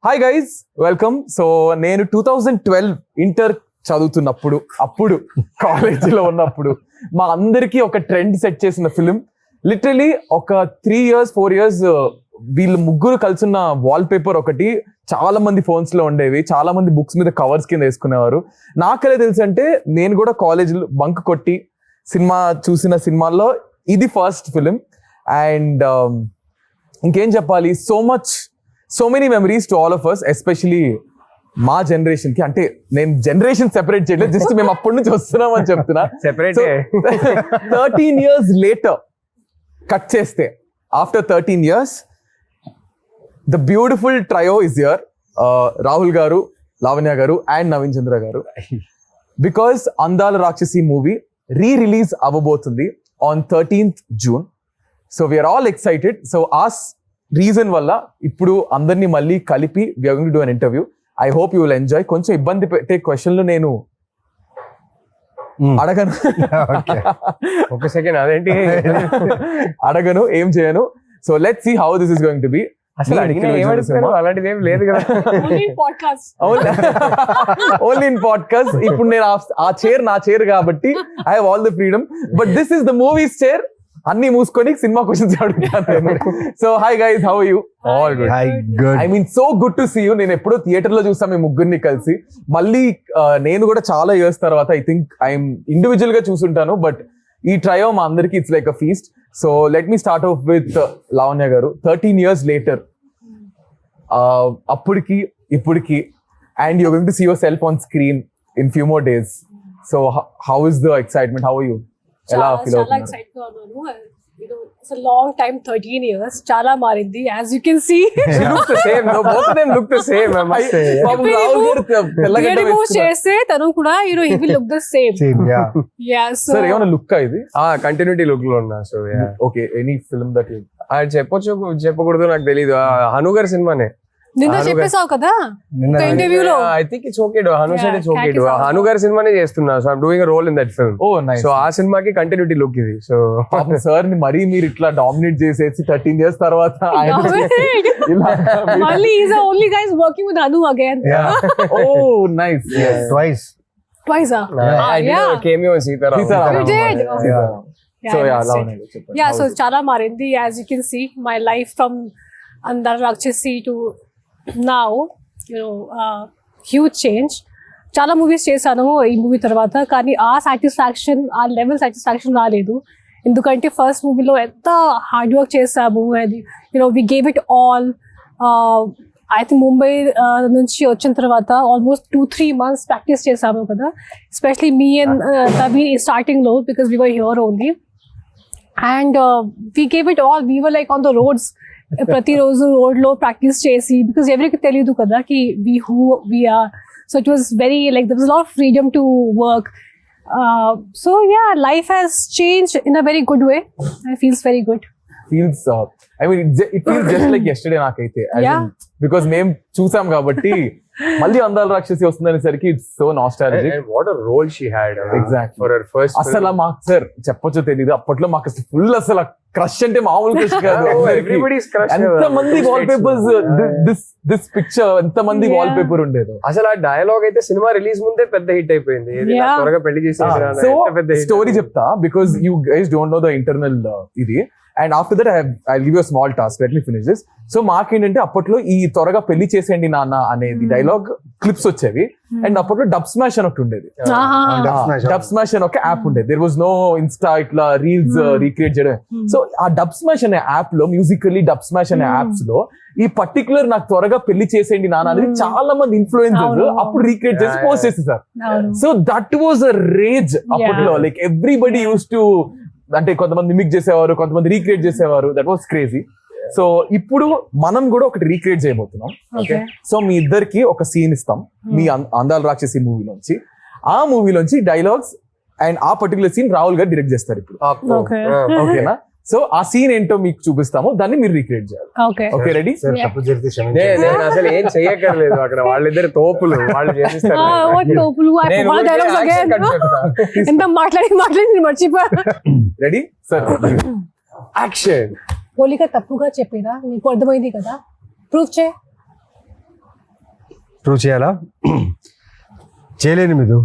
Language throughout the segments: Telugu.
Hi guys, welcome. సో నేను 2012 ఇంటర్ చదువుతున్నప్పుడు, అప్పుడు కాలేజీలో ఉన్నప్పుడు మా అందరికీ ఒక ట్రెండ్ సెట్ చేసిన ఫిలిం. లిటరలీ ఒక 3 years 4 years వీళ్ళు ముగ్గురు కలిసిన వాల్ పేపర్ ఒకటి చాలా మంది ఫోన్స్ లో ఉండేవి, చాలా మంది బుక్స్ మీద కవర్స్ కింద వేసుకునేవారు. నాకలే తెలుసు అంటే నేను కూడా కాలేజీలో బంక్ కొట్టి సినిమా చూసిన సినిమాల్లో ఇది ఫస్ట్ ఫిలిం. అండ్ ఇంకేం చెప్పాలి, so many memories to all of us, especially మా జనరేషన్ కి. అంటే నేను జనరేషన్ సెపరేట్ చేయలేదు, జస్ట్ మేము అప్పటి నుంచి వస్తున్నాం అని చెప్తున్నా. 13 years later కట్ చేస్తే, after 13 years the beautiful trio is here. Rahul గారు, లావణ్య గారు అండ్ నవీన్ చంద్ర గారు. Because Andala Rakshasi movie release అవ్వబోతుంది on 13th June. So we are all excited. So ఆ రీజన్ వల్ల ఇప్పుడు అందరినీ మళ్ళీ కలిపి we are going to do an interview. I hope you will enjoy. కొంచెం ఇబ్బంది పెట్టే క్వశ్చన్లు నేను అడగను. ఒక సెకండ్, అదేంటి అడగను, ఏం చేయను. So let's see how this is going to be. అలాంటిది ఏం లేదు కదా. Only in podcast. ఇప్పుడు నేను ఆ చైర్ నా చైర్ కాబట్టి I have all the freedom. But this is the movies chair. అన్ని మూసుకొని సినిమా క్వశ్చన్స్ అడుగుతాను. So hi guys, how are you? All good. I mean so good to see you. నేను ఎప్పుడో థియేటర్ లో చూసాం మీ ముగ్గురిని కలిసి. మళ్ళీ నేను కూడా చాలా ఇయర్స్ తర్వాత ఐ థింక్ ఐఎమ్ ఇండివిజువల్ గా చూసుంటాను, బట్ ఈ ట్రయో మా అందరికి it's like a feast. So let me start off with Lavanya గారు. 13 years later, అప్పటికి ఇప్పటికి, and your going to see yourself on screen in few more days. So how is the excitement? How are you? ఎలా ఫీల్ అవుతున్నారు? ఎక్సైట్ గా ఉన్నాను. It's a long time, 13 years. చాలా మారింది, as you can see. She looks the same. No, both of them look the same, I must say. చేస్తే తను కూడా he will look the same. Yeah, so sir, ఏమైనా లుక్ ఇది? కంటిన్యూటీ లుక్ లో ఉన్నా. So okay, any film that you చెప్పొచ్చు చెప్పకూడదు నాకు తెలీదు. హను గారి సినిమానే నిన్న చెప్పేసావు కదా ఇంటర్వ్యూలో. ఐ థింక్ ఇట్స్ ఓకే డు. హను సైడ్ ఇట్స్ ఓకే డు. హను గారి సినిమానే చేస్తున్నా. So I am doing a role in that film. Oh nice. So ఆ సినిమాకి కంటిన్యూటీ లుక్ ఇది. సో సార్ ని మరీ మీరు ఇట్లా డామినేట్ చేసేసి 13 years తర్వాత మళ్ళీ is the only guys working with Hanu again. Oh nice. Twice. I did a cameo in Sitaram. You did? So yeah, so చాలా మారింది. As you can see, my life from Andala Rakshasi to now, huge change. చాలా మూవీస్ చేశాను ఈ మూవీ తర్వాత, కానీ ఆ సాటిస్ఫాక్షన్, ఆ లెవెల్ సాటిస్ఫాక్షన్ రాలేదు. ఎందుకంటే ఫస్ట్ మూవీలో ఎంత హార్డ్ వర్క్ చేసాము. We gave it all. I think Mumbai నుంచి వచ్చిన తర్వాత ఆల్మోస్ట్ 2-3 months ప్రాక్టీస్ చేసాము కదా, especially me and Naveen starting లో, because we were here only. And we gave it all. We were like on the roads, ప్రతిరోజు రోడ్ లో ప్రాక్టీస్ చేసి, బికాస్ ఎవరికి తెలియదు కదా కి who we are. So it was very like there was lot of freedom to work. So yeah, life has changed in a very good way. I feels very good. Feels I mean it feels just like yesterday నాకైతే, బికాస్ మేము చూసాం కాబట్టి. మళ్ళీ అందాల రాక్షసి వస్తుందనేసరికి it's so nostalgic. And what a role she had. Exactly. For her first film. అసలు మాకు సార్ చెప్పొచ్చో తెలీదు, అప్పట్లో మాకు అసలు ఫుల్ అసలు క్రష్ అంటే మామూలు క్రష్ కాదు. Everybody's crush. ఎంత మంది వాల్ పేపర్స్, దిస్ పిక్చర్ ఎంత మంది వాల్ పేపర్ ఉండేదో. అసలు ఆ డైలాగ్ అయితే సినిమా రిలీజ్ ముందే పెద్ద హిట్ అయిపోయింది. త్వరగా పెళ్లి చేసి స్టోరీ చెప్తా, because you guys don't know the internal ఇది. And after that I'll give you small task. Let me finish this. So మాకేంటంటే అప్పట్లో ఈ త్వరగా పెళ్లి చేసేయండి నాన్న అనేది డైలాగ్ క్లిప్స్ వచ్చేవి. అండ్ అప్పట్లో డబ్ స్మాష్ అని ఒకటి ఉండేది. డబ్ స్మాష్ అని ఒక యాప్ ఉండేది. దేర్ వాజ్ నో ఇన్స్టా ఇట్లా రీల్స్ రీక్రియేట్ చేయడం. సో ఆ డబ్ స్మాష్ అనే యాప్ లో, మ్యూజికల్లీ డబ్ స్మాష్ అనే యాప్స్ లో ఈ పర్టికులర్ నాకు త్వరగా పెళ్లి చేసేయండి నాన్న అనేది చాలా మంది ఇన్ఫ్లుయెన్సర్స్ అప్పుడు రీక్రియేట్ చేసి పోస్ట్ చేసేసారు. So that was a rage అప్పట్లో. లైక్ ఎవ్రీబడి యూస్ టు, అంటే కొంతమంది మిమిక్ చేసేవారు, కొంతమంది రీక్రియేట్ చేసేవారు. That was crazy. సో ఇప్పుడు మనం కూడా ఒకటి రీక్రియేట్ చేయబోతున్నాం. ఓకే, సో మీ ఇద్దరికి ఒక సీన్ ఇస్తాం మీ అందాల రాక్షసి మూవీలోంచి. ఆ మూవీలోంచి డైలాగ్స్ అండ్ ఆ పర్టికులర్ సీన్ రాహుల్ గారు డైరెక్ట్ చేస్తారు ఇప్పుడు. ఓకేనా? సో ఆ సీన్ ఏంటో మీకు చూపిస్తాము, దాన్ని మీరు రీక్రియేట్ చేయాలి. Okay, ready? నేను అసలు ఏం చెయ్యక్కర్లేదు, అక్కడ వాళ్ళిద్దరు తోపులు, వాళ్ళు చేస్తారు. Ready sir? యాక్షన్. పోలిక తప్పుగా చెప్పేదా? నీకు అర్థమైంది కదా, ప్రూఫ్ చే. ప్రూవ్ చేయాలా? చేయలేను మీరు,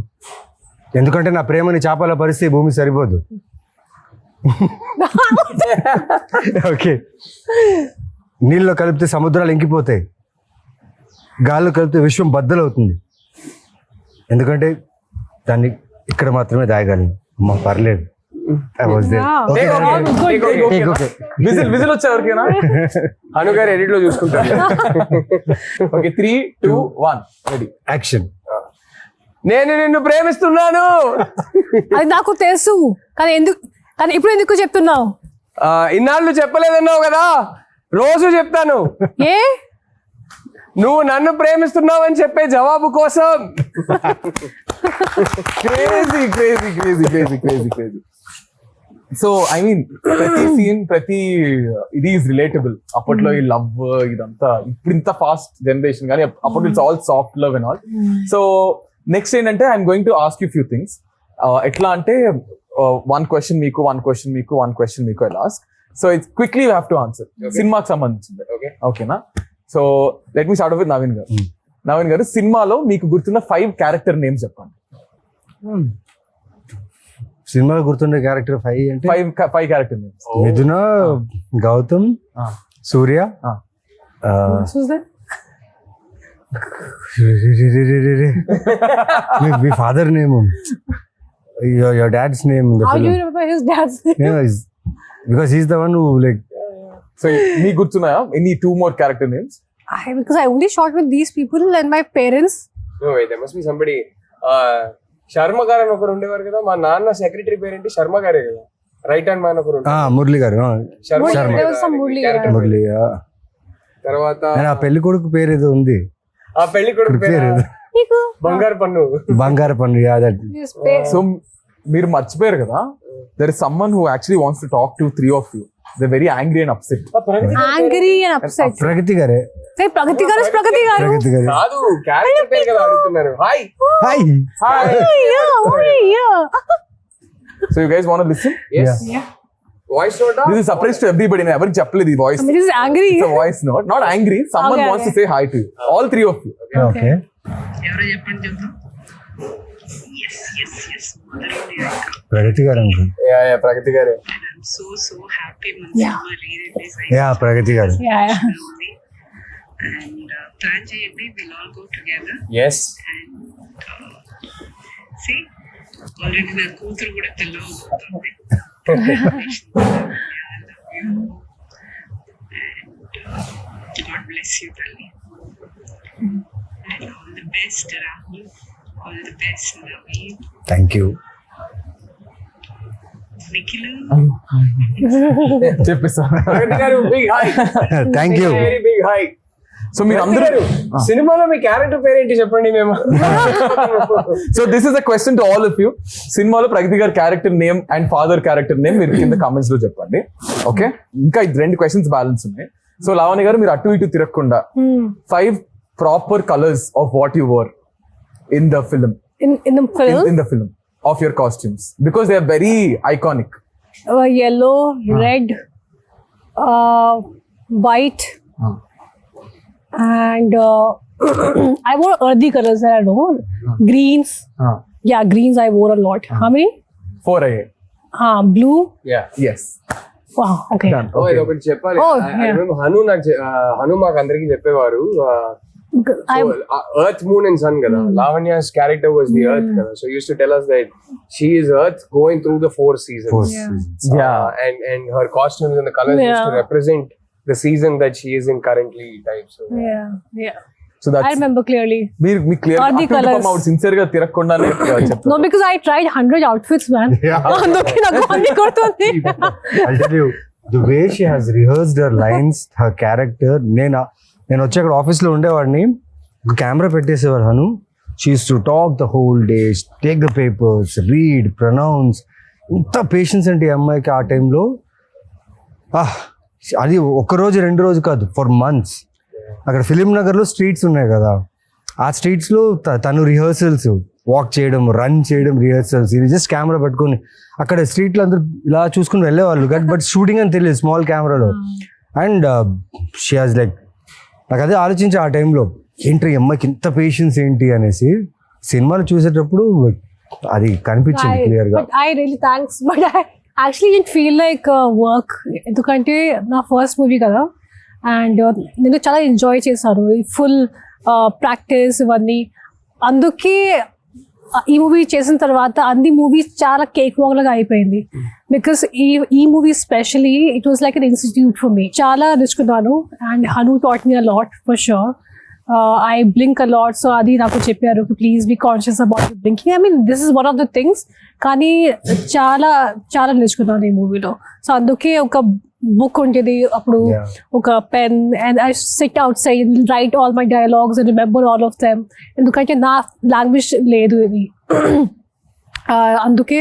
ఎందుకంటే నా ప్రేమని చేపల పరిస్థితి భూమి సరిపోదు. ఓకే, నీళ్ళలో కలిపితే సముద్రాలు ఇంకిపోతాయి, గాల్లో కలిపితే విశ్వం బద్దలవుతుంది, ఎందుకంటే దాన్ని ఇక్కడ మాత్రమే దాయగలను. అమ్మ పర్లేదు. విజిల్ వచ్చే ఎవరికైనా హను గారు ఎడిట్ లో చూసుకుంటారు. Okay 3, 2, 1 ready action. నేను నిన్ను ప్రేమిస్తున్నాను. అది నాకు తెలుసు, కానీ ఇప్పుడు ఎందుకు చెప్తున్నావు? ఇన్నాళ్ళు చెప్పలేదన్నావు కదా, రోజు చెప్తాను. ఏ నువ్వు నన్ను ప్రేమిస్తున్నావని చెప్పే జవాబు కోసం. Crazy crazy crazy crazy crazy crazy. So I mean ప్రతి సీన్ ప్రతి ఇది ఈజ్ రిలేటబుల్. అప్పట్లో ఈ లవ్ ఇదంతా, ఇప్పుడు ఇంత ఫాస్ట్ జనరేషన్ కానీ అప్పట్లో it's all soft love and all. So next ఏంటంటే I'm going to ask you few things. ఎట్లా అంటే 1 question మీకు, 1 question మీకు, 1 question మీకు I ask. So it's quickly you have to answer. సినిమాకి సంబంధించింది. ఓకేనా? So let me start off with Naveen గారు. నవీన్ గారు, సినిమాలో మీకు గుర్తున్న 5 క్యారెక్టర్ నేమ్స్ చెప్పండి. సినిమాలో గుర్తుండే క్యారెక్టర్ 5 అంటే 5 క్యారెక్టర్ నేమ్స్. మిథున, గౌతమ్, సూర్య, మీ father name, your dad's name in the how film. do you remember his dad's name? Yeah, because he's the one who like. So మీకు గుర్తున్నాయా any 2 more character names? Because I only shot with these people and my parents. No, wait, there must be somebody. Sharma గారు అని ఒకరు ఉండేవారు కదా, మా నాన్న సెక్రటరీ పేరేంటి? శర్మ గారే కదా, రైట్ హ్యాండ్ మ్యాన్ ఒకరు. మురళి గారు. Sharma. There was some Murli. Murali. తర్వాత ఆ పెళ్లి కొడుకు పేరు ఏదో ఉంది. ఆ పెళ్లి కొడుకు పేరు బంగారు పన్ను. బంగారు పన్ను. His face. సో మీరు మర్చిపోయారు కదా, there is someone who actually wants to talk to 3 of you. They're very angry and upset. Angry and upset. ప్రగతి గారే. Say Pragati garu is Pragati garu. ప్రగతి గారే. కాదు, క్యారెక్టర్ పేరు కదా అడుగుతున్నారు. Hi hi. Yeah. So you guys want to listen? yes voice note. This is surprise to everybody. నేను ఎవరికి చెప్పలేదు ఈ voice. This is angry. It's a voice note, not angry. Someone Okay, wants okay. to say hi to you. All 3 of you. Okay. ప్రగతి గారు అనుకుంటా. యా ప్రగతి గారే. So happy when Yeah. cinema re-release yeah Pragathi గారు. Yeah. and plan cheyandi, we'll all go together yes and see already na కూతురు కూడా తెల్లవుతుంది. and God bless you Tali, and all the best Rahul, all the best Naveen, thank you. Nikhilu. చెప్పేసా. ప్రగతి గారు big hi. Thank you. Very big hi. So మీరు అందరూ సినిమాలో మీ క్యారెక్టర్ పేరేంటి చెప్పండి మేము. So this is a question to all of you. సినిమాలో ప్రగతి గారి character name and father character name మీరు కింద కామెంట్స్ లో చెప్పండి. ఓకే, ఇంకా 2 questions బ్యాలెన్స్ ఉన్నాయి. సో లావణ్య గారు, మీరు అటు ఇటు తిరగకుండా 5 proper colors of what you wore in the film. In the film, in the film of your costumes, because they are very iconic. yellow, red, white, and I wore earthy colors that I know. Greens. Yeah, greens I wore a lot. How many? 4 అయ్యాయి. Blue. Yeah. Yes. Wow. Okay. Done. ఓ Okay. ఇది ఒకటి చెప్పాలి. Oh, I yeah. remember Hanu నాకు హను మాకు అందరికి చెప్పేవారు. I earth moon and sun కదా, లావణ్య's character was the earth కదా, so he used to tell us that she is earth going through the 4 seasons. Yeah. And her costumes and the colors used to Yeah. represent the season that she is in currently type. So yeah. So that's I remember clearly. మీరు మీ clear Or the colours. Sincere గా తిరగకుండానే చెప్తాను. No, because I tried 100 outfits, man. అందుకే నాకు అన్ని గుర్తుంది. I'll tell you, the way she has rehearsed her lines, her character. నేను వచ్చి అక్కడ ఆఫీస్లో ఉండేవాడిని, కెమెరా పెట్టేసేవారు Hanu. She uses to talk the whole day, take the papers, read, pronounce. ఇంత పేషెన్స్ అంటే ఈ అమ్మాయికి ఆ టైంలో. అది 1 రోజు 2 రోజు కాదు, ఫర్ మంత్స్. అక్కడ ఫిలిం నగర్లో స్ట్రీట్స్ ఉన్నాయి కదా, ఆ స్ట్రీట్స్లో తను రిహర్సల్స్, వాక్ చేయడం, రన్ చేయడం, రిహర్సల్స్. ఇది జస్ట్ కెమెరా పట్టుకొని అక్కడ స్ట్రీట్లో అందరూ ఇలా చూసుకుని వెళ్ళేవాళ్ళు, బట్ షూటింగ్ అని తెలియదు స్మాల్ కెమెరాలో. అండ్ షీ హాజ్ లైక్, నాకు అదే ఆలోచించే ఆ టైంలో ఏంటి ఈ అమ్మాయికి ఇంత పేషెన్స్ ఏంటి అనేసి సినిమాలు చూసేటప్పుడు అది కనిపించింది క్లియర్ గా. But I really thanks. But I actually didn't feel like work. ఎందుకంటే నా ఫస్ట్ మూవీ కదా, అండ్ నేను చాలా ఎంజాయ్ చేశాను ఫుల్ ప్రాక్టీస్ ఇవన్నీ. అందుకే ఈ మూవీ చేసిన తర్వాత అన్ని మూవీస్ చాలా కేక్ వాక్ లాగా అయిపోయింది. బికాస్ ఈ movie specially it was like an institute for me. చాలా నేర్చుకున్నాను and Hanu taught me a lot for sure. I blink a lot, so అది నాకు చెప్పారు please be conscious about blinking. I mean this is one of the things. కానీ చాలా చాలా నేర్చుకున్నాను ఈ మూవీలో. సో అందుకే ఒక బుక్ ఉండేది అప్పుడు, ఒక pen, and I SIT out side right all my dialogues and remember all of them. ఎందుకంటే నా లాంగ్వేజ్ లేదు ఇది. అందుకే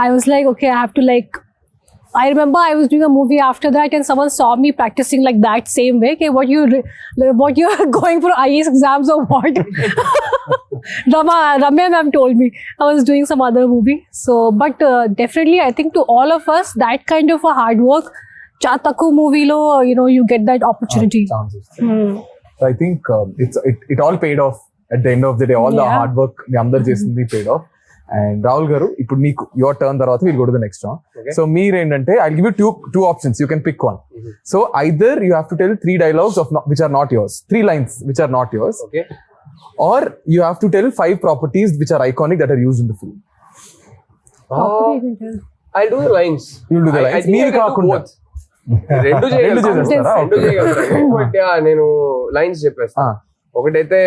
I was like, okay, I have to like, I remember I was doing a movie after that and someone saw me practicing like that same way. Okay, what you are going for IAS exams or what? Ramya ma'am told me I was doing some other movie. So, but definitely I think to all of us, that kind of a hard work, Chataku movie lo, you know, you get that opportunity. So I think it all paid off at the end of the day. All the hard work the అందరు చేసింది paid off. And Rahul garu, ఇప్పుడు మీకు యువర్ టర్న్ తర్వాత we'll go to the next round. So మీరు ఏంటంటే I'll give you two options, you can pick one. So either you have to tell 3 dialogues which are not yours, 3 lines which are not yours, Okay. or you have to tell 5 properties which are iconic that are used in the film. I'll do the lines. You'll do the lines. మీరు కాకుండా రెండు చేసేస్తారా? బట్ నేను లైన్స్ చెప్పేస్తాను. ఒకటైతే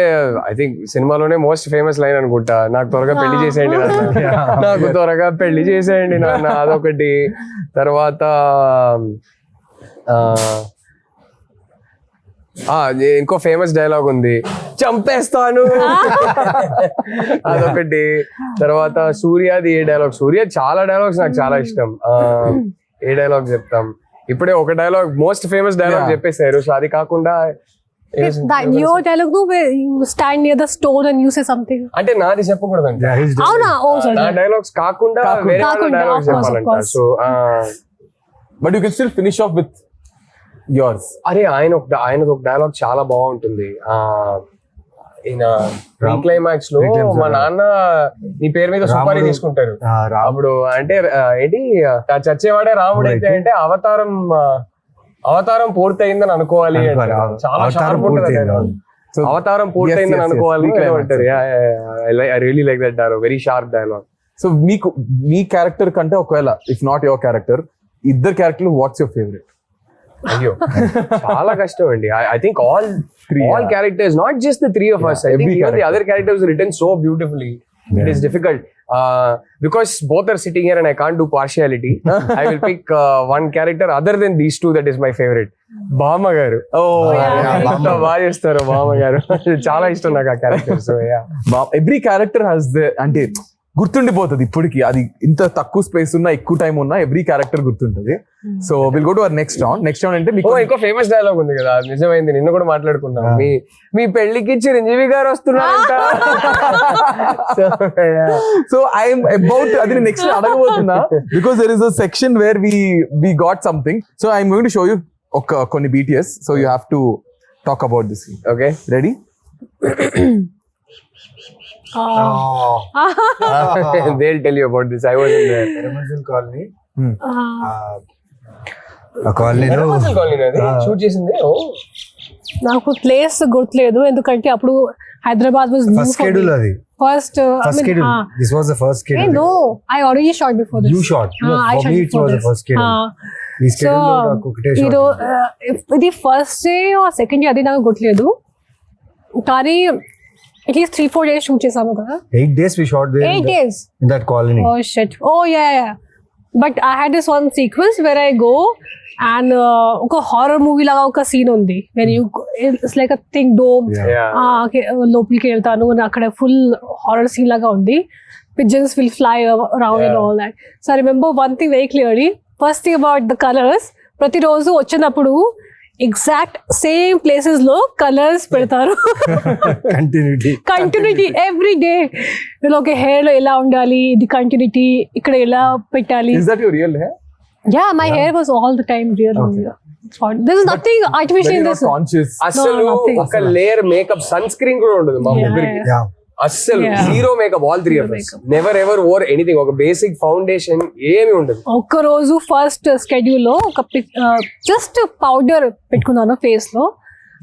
ఐ థింక్ సినిమాలోనే మోస్ట్ ఫేమస్ లైన్ అనుకుంటా, నాకు త్వరగా పెళ్లి చేసేయండి నాన్న, నాకు త్వరగా పెళ్లి చేసేయండి నాన్న, అదొకటి. తర్వాత ఇంకో ఫేమస్ డైలాగ్ ఉంది, చంపేస్తాను, అదొకటి. తర్వాత సూర్యది ఏ డైలాగ్, సూర్య చాలా డైలాగ్స్ నాకు చాలా ఇష్టం. ఏ డైలాగ్ చెప్తాం, ఇప్పుడే ఒక డైలాగ్ మోస్ట్ ఫేమస్ డైలాగ్ చెప్పేశారు. సో అది కాకుండా That your dialogue, no, where you stand near the stone and you say something. అంటే నాది చెప్పకూడదు అంటే అవునా? ఓ సారీ, నా డైలాగ్స్ కాకుండా వేరే డైలాగ్స్ చెప్పాలంట. So but you can still finish off with yours. అరే ఆయనది ఒక డైలాగ్ చాలా బాగుంటుంది. ఈయన క్లైమాక్స్ లో మా నాన్న నీ పేరు మీద సుపారీ తీసుకుంటారు. అప్పుడు అంటే ఏంటి, చచ్చేవాడే రాముడు అయితే అంటే అవతారం పూర్తయిందని అనుకోవాలి. చాలా షార్ప్ ఉంటుంది, అవతారం పూర్తయిందని అనుకోవాలి అంటారు. I really like that dialogue, very sharp dialogue. So మీకు మీ క్యారెక్టర్ కంటే ఒకవేళ ఇఫ్ నాట్ యువర్ క్యారెక్టర్, ఇద్దరు క్యారెక్టర్ వాట్స్ యువర్ ఫేవరెట్? అయ్యో చాలా కష్టం అండి. I think all characters, not just the 3 of us. I think even the other characters are written so beautifully. It is difficult because both are sitting here and I can't do partiality. I will pick one character other than these 2 that is my favorite. Bama garu. ఎంత బాగా చేస్తారు బామ గారు, చాలా ఇష్టం నాకు ఆ character. So every character has the, అంటే గుర్తుండిపోతుంది ఇప్పటికి. అది ఇంత తక్కువ స్పేస్ ఉన్నా ఎక్కువ టైం ఉన్నా ఎవ్రీ క్యారెక్టర్ గుర్తుంటది. So will go to our next round. అంటే మీకు ఇంకో ఫేమస్ డైలాగ్ ఉంది కదా, నిజమైంది, నిన్న కూడా మాట్లాడుకున్నాం. మీ పెళ్లికి చిరంజీవి గారు వస్తున్నారంట. సో ఐఎమ్ అబౌట్ అది నెక్స్ట్ అడగబోతున్నా, because there is a section where we got something. So I'm going to show you కొన్ని BTS. So you have to talk about this. Okay, ready? They'll tell you about this. I was in the Amazon colony. ఆ కాలనీలో షూట్ చేసింది. నాకు ప్లేస్ గుర్తులేదు, ఎందుకంటే అప్పుడు హైదరాబాద్ వాజ్ ఫస్ట్ షెడ్యూల్, అది first schedule. This was the first schedule. No, I already shot before this. You shot. I For me it was the first schedule. ఈ schedule లో నాకు ఒకటే షాట్. ఇది ఫస్ట్ డే సెకండ్ డే అది నాకు గుర్తులేదు, కానీ అట్లీస్ట్ 3-4 days షూట్ చేసాము కదా. 8 days we shot there. 8 days in that colony. Oh shit. Oh yeah. But I had this one sequence where I go and ఒక హారర్ మూవీ లాగా ఒక సీన్ ఉంది, when you it's like a thing dome. లోపలికి వెళ్తాను, అక్కడ ఫుల్ హారర్ సీన్ లాగా ఉంది. Pigeons will fly around and all that. So I remember one thing very clearly. First thing about the colors, ప్రతిరోజు వచ్చినప్పుడు ఎగ్జాక్ట్ సేమ్ ప్లేసెస్ లో కలర్స్ పెడతారు. Continuity every day. ఒక హెయిర్ లో ఎలా ఉండాలి, ఇది కంటిన్యూటీ ఇక్కడ ఎలా పెట్టాలి. Is that your real hair? Yeah, my hair was all the time real. There was nothing artificial in this. Conscious. అసలు nothing. ఒక లేయర్ మేకప్ సన్ స్క్రీన్ కూడా ఉండదు మా ముగ్గురికి. అస్సలు zero makeup, all three of us. Never ever or anything. ఒక బేసిక్ ఫౌండేషన్ ఏమి ఉండదు. ఒక్క రోజు ఫస్ట్ స్కెడ్యూల్ లో ఒక జస్ట్ పౌడర్ పెట్టుకున్నాను ఫేస్ లో.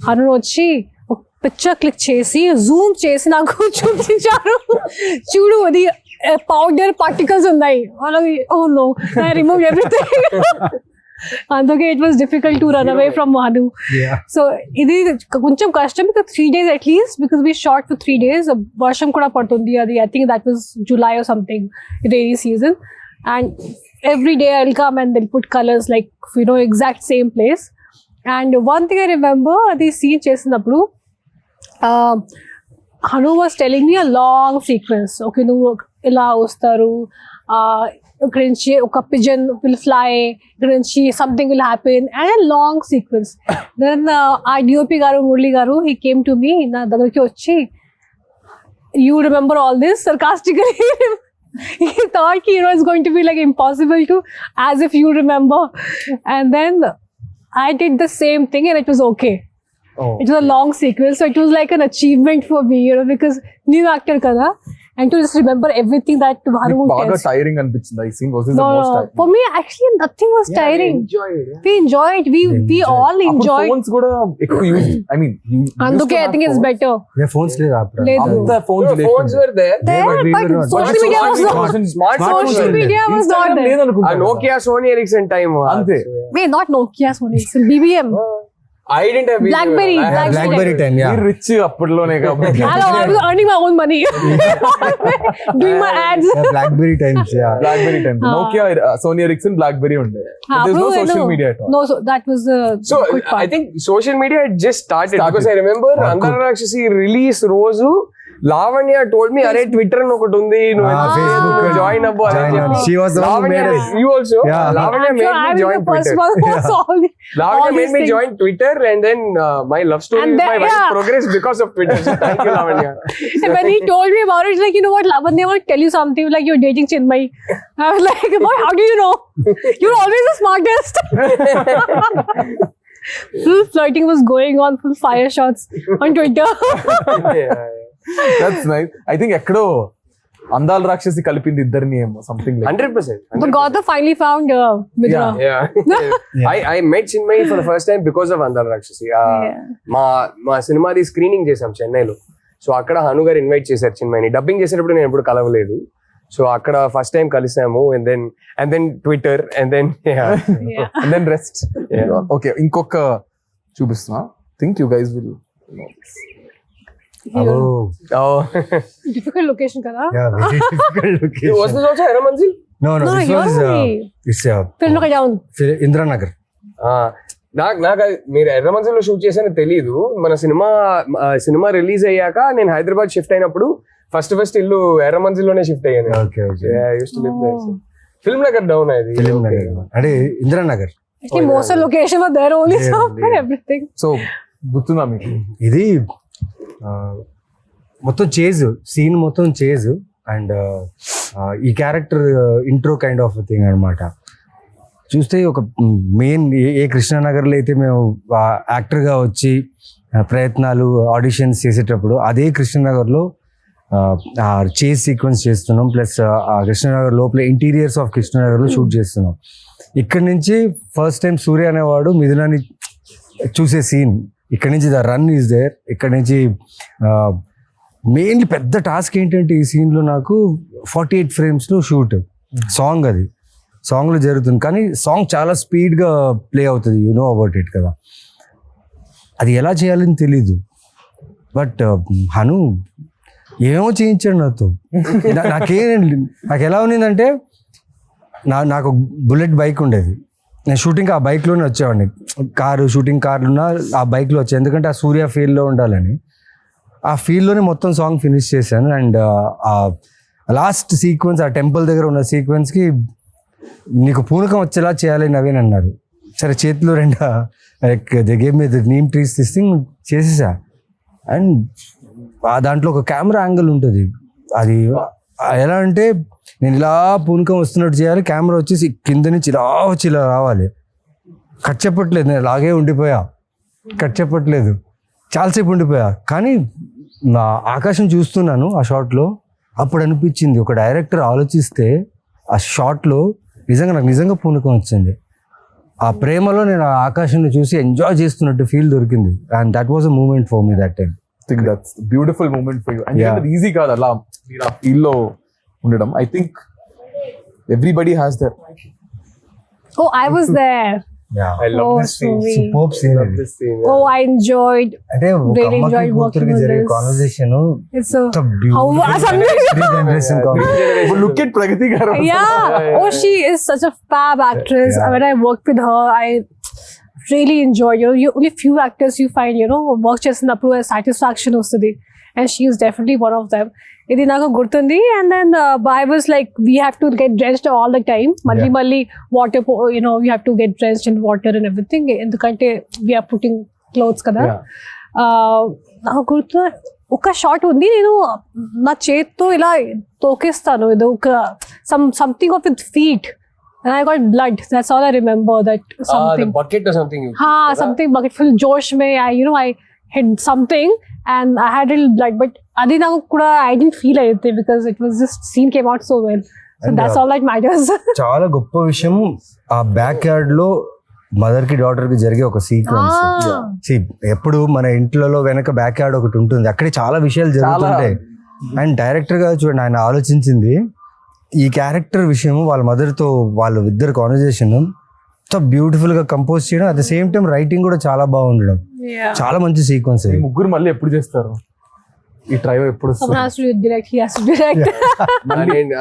హను వచ్చి ఒక పిక్చర్ క్లిక్ చేసి జూమ్ చేసి నాకు చూపించారు, చూడు అది పౌడర్ పార్టికల్స్ ఉన్నాయి. Oh no, I remove everything. అందుకే it was difficult to run away from Hanu. So ఇది కొంచెం కష్టం, 3 days at least, because we shot for 3 days. వర్షం కూడా పడుతుంది అది. I think that was July or something, rainy season, and every day I'll come and they'll put colors like, you know, exact same place. And one thing I remember, the scene చేసినప్పుడు Hanu was telling me a long sequence. Okay, నువ్వు ఇలా వస్తారు, ఇక్కడ నుంచి ఒక పిజన్ విల్ ఫ్లై, ఇక్కడ నుంచి something will happen, and long sequence. Then ఆ డిఓపి గారు మురళి గారు, హీ కేమ్ టు మీ, నా దగ్గరికి వచ్చి, you remember all this sarcastically. He thought, you know, it's going to be like impossible to, as if you remember. And then I did the same thing and it was okay. It was a long sequence, so it was like an achievement for me, you know, because new actor kada. And to just remember everything that Hanu బాగా tells. టైరింగ్ అనిపించింది ఈ scene. Was this the No, most no. Tiring? For me, actually, nothing was tiring. We enjoyed. We all enjoyed. Phones కూడా ఎక్కువ యూజ్, ఐ మీన్ అందుకే I think it's better. Phones లేదు అప్పుడు. లేదు. అంత phones phones were there. There, but we but were not. social media was not. Smartphones Social were there. media was not there. లేదనుకుంటా. Nokia, Sony Ericsson time. అంతే. Wait, not Nokia, Sony, it's BBM. I didn't have Blackberry. I had BlackBerry time, yeah. మీరు రిచ్ అప్పట్లోనే కాబట్టి. Hello, I was earning my own money. Doing my ads. Yeah, BlackBerry times, yeah. BlackBerry time, Nokia, Sony Ericsson, BlackBerry ఉండే. There's no social media at all. No, so that was the So good part. I think social media had just started. Because I remember Andala Rakshasi release రోజు Lavanya told me, "Arey Twitter అని ఒకటి ఉంది, నువ్వు Facebook జాయిన్ అవ్వు" అని చెప్పి. She was the one who made us. You also? Yeah. Lavanya I'm made sure me I was join the first Twitter. one who saw all the- all Lavanya made these me things. join Twitter, and then my love story And with then- my wife yeah. progressed because of Twitter. So thank you, Lavanya. And when he told me about it, he's like, you know what, Lavanya, I want to tell you something, like you're dating Chinmay. I was like, boy, how do you know? You're always the smartest. Full flirting was going on, full fire shots on Twitter. Yeah. That's nice. I think ఎక్కడో అందాల రాక్షసి కలిపింది ఇద్దరిని ఏమో, something like. 100%. But Gautam finally found Midra. Yeah. I met Chinmay for the first time because of Andala Rakshasi. Yeah. మా సినిమాది స్క్రీనింగ్ చేసాం చెన్నైలో. సో అక్కడ హను గారు ఇన్వైట్ చేశారు చిన్మయిని. డబ్బింగ్ చేసేటప్పుడు నేను ఎప్పుడు కలవలేదు. సో అక్కడ ఫస్ట్ టైం కలిసాము. And then Twitter and then and then rest. Okay, ఇంకొక చూపిస్తున్నా. Think you guys will. Difficult location kada. Yeah, very difficult location. Was this also Era Manzil? No, No, this you're was only- it's Film ka down. Indira Nagar. నాకు మీరు ఎర్ర మంజిల్లో షూట్ చేసానో తెలీదు. మన సినిమా రిలీజ్ అయ్యాక నేను హైదరాబాద్ షిఫ్ట్ అయినప్పుడు ఫస్ట్ ఇల్లు ఎర్ర మంజిల్లోనే షిఫ్ట్ అయ్యాను. Okay. ఫిల్మ్ నగర్ డౌన్ అది. Film Nagar. అంటే Indira Nagar. Actually, most of the location was there only, so everything. So గుర్తుందా మీకు? ఇది మొత్తం చేజ్ సీన్, మొత్తం చేజ్ అండ్ ఈ character intro kind of thing అనమాట. చూస్తే ఒక మెయిన్ ఏ కృష్ణానగర్లో అయితే మేము యాక్టర్గా వచ్చి ప్రయత్నాలు ఆడిషన్స్ చేసేటప్పుడు అదే కృష్ణానగర్లో చేజ్ సీక్వెన్స్ చేస్తున్నాం. ప్లస్ ఆ కృష్ణానగర్ లోపల ఇంటీరియర్స్ ఆఫ్ కృష్ణానగర్లో షూట్ చేస్తున్నాం. ఇక్కడి నుంచి ఫస్ట్ టైం సూర్య అనేవాడు మిథునాన్ని చూసే సీన్. ఇక్కడ నుంచి ద రన్ ఈజ్ దేర్. ఇక్కడ నుంచి మెయిన్లీ పెద్ద టాస్క్ ఏంటంటే ఈ సీన్లో నాకు 48 ఫ్రేమ్స్లో షూట్. సాంగ్ అది సాంగ్లో జరుగుతుంది, కానీ సాంగ్ చాలా స్పీడ్గా ప్లే అవుతుంది. యు నో అబౌట్ ఇట్ కదా. అది ఎలా చేయాలని తెలీదు. బట్ హను ఏమో చేయించాడు నాతో. నాకు ఎలా ఉన్నిందంటే నాకు బుల్లెట్ బైక్ ఉండేది. నేను షూటింగ్ ఆ బైక్లోనే వచ్చేవాడిని. షూటింగ్ కార్లున్నా ఆ బైక్లో వచ్చాను, ఎందుకంటే ఆ సూర్య ఫీల్డ్లో ఉండాలని. ఆ ఫీల్డ్లోనే మొత్తం సాంగ్ ఫినిష్ చేశాను. అండ్ ఆ లాస్ట్ సీక్వెన్స్, ఆ టెంపుల్ దగ్గర ఉన్న సీక్వెన్స్కి నీకు పూనకం వచ్చేలా చేయాలి నవీన్ అన్నారు. సరే చేతిలో గేమ్ మీద నీమ్ ట్రీస్ తీసి చేసేసా. అండ్ దాంట్లో ఒక కెమెరా యాంగిల్ ఉంటుంది, అది ఎలా అంటే నేను ఇలా పూనకం వస్తున్నట్టు చేయాలి, కెమెరా వచ్చేసి కింద నుంచి ఇలా వచ్చి ఇలా రావాలి. కట్ చెప్పట్లేదు, నేను అలాగే ఉండిపోయా, కట్ చెప్పట్లేదు, చాలాసేపు ఉండిపోయా. కానీ నా ఆకాశం చూస్తున్నాను ఆ షాట్లో, అప్పుడు అనిపించింది ఒక డైరెక్టర్ ఆలోచిస్తే ఆ షాట్లో నాకు నిజంగా పూనకం వచ్చింది. ఆ ప్రేమలో నేను ఆ ఆకాశాన్ని చూసి ఎంజాయ్ చేస్తున్నట్టు ఫీల్ దొరికింది. And that was a moment for me that time. Think that's beautiful moment for you. And అది ఈజీ కాదు అలా మీరు ఆ ఫీల్ లో ఉండడం. I think everybody has that. Oh, I was there. I love Oh, this scene. sweet. Super scene Love this scene. Oh, I enjoyed. అంటే ఒక Really అమ్మకి enjoyed working కూతురికి on జరిగే this. Conversation It's a how generation look at Pragathi గారు. yeah. Oh, she is such a fab actress. Yeah. When I worked with her, I really enjoyed. You only few actors you find work చేసినప్పుడు satisfaction వస్తుంది, and she is definitely one of them. ఇది నాకు గుర్తుంది. And then I was like, we have to get drenched all the time. Malli water, you have to get drenched in water and everything. ఎందుకంటే we are putting clothes కదా. నాకు గుర్తు ఒక షాట్ ఉంది, నేను నా చేత్తో ఇలా తోకేస్తాను, ఏదో ఒక something of with feet, and I got blood. That's all I remember. That The something. bucket or something. Something bucket full Josh mein. I hit something and I had a little blood, but adi na kuda I didn't feel anything because it was just scene came out so well. So And, that's all that matters. చాలా గొప్ప విషయం ఆ బ్యాక్ యార్డ్ లో మదర్ కి డాటర్ కి జరిగే ఒక సీక్వెన్స్. ఎప్పుడు మన ఇంట్లో వెనక బ్యాక్ యార్డ్ ఒకటి ఉంటుంది, అక్కడే చాలా విషయాలు జరుగుతుంటాయి. అండ్ డైరెక్టర్ గా చూడండి, ఆయన ఆలోచించింది ఈ క్యారెక్టర్ విషయం, వాళ్ళ మదర్ తో వాళ్ళ ఇద్దరు కాన్వర్జేషన్ బ్యూటిఫుల్ గా కంపోజ్ చేయడం, at the same time writing కూడా చాలా బాగుండడం. Yeah. చాలా మంచి సీక్వెన్స్. ఈ ముగ్గురు మళ్ళీ ఎప్పుడు చేస్తారు ఈ ట్రైవ్? ఎప్పుడు Someone has to direct. He has to direct.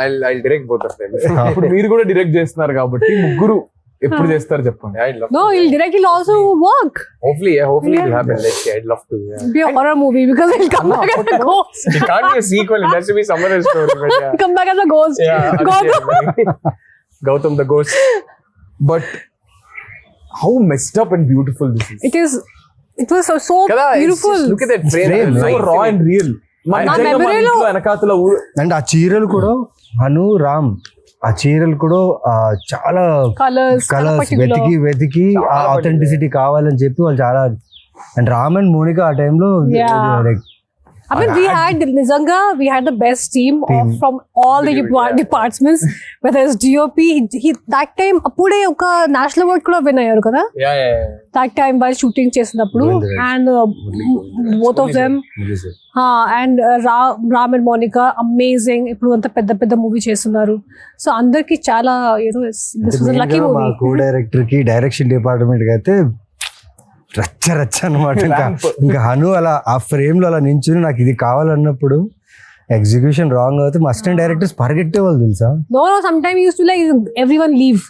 I'll direct both of them. ఇప్పుడు మీరు కూడా డైరెక్ట్ చేస్తున్నారు కాబట్టి ముగ్గురు ఎప్పుడు చేస్తారు చెప్పండి. I'd love No, he'll direct. He'll also work. Hopefully it'll happen. I'd love to. Yeah. It'll be a horror movie because he'll come back as a ghost. It can't be a sequel. It has to be some other story. But yeah. Come back as a ghost. Yeah. Gautam the ghost. But how messed up and beautiful this is. It was so Kada, beautiful. just look at that frame. Frame, so రా అండ్ రియల్. నా మెమరీలో వెనకాతల అండ్ ఆ చీరలు కూడా హను రామ్, ఆ చీరలు కూడా చాలా colours కలర్స్ particular. వెతికి ఆ ఆథెంటిసిటీ కావాలని చెప్పి వాళ్ళు చాలా. అండ్ రామ్ అండ్ మోనిక ఆ టైంలో Yeah. I mean, we had the best team from all the departments, whether it's DOP, that time, appude oka national award kuda win ayyaru kada. Yeah. That time while shooting chesinappudu, and both of them, and Ram and Monica, amazing. Ippudu anta pedda movie chestunaru. So andarki chala, this was a lucky movie. Co director కి డైరెక్షన్ డిపార్ట్మెంట్ కి అయితే రచ్చ అనమాట. ఇంకా హను అలా ఆ ఫ్రేమ్ లో అలా నించుని నాకు ఇది కావాలన్నప్పుడు ఎగ్జిక్యూషన్ రాంగ్ అవుతే మా అసిస్టెంట్ డైరెక్టర్స్ పరిగెట్టేవాళ్ళు తెలుసా. No, sometimes he used to everyone leave,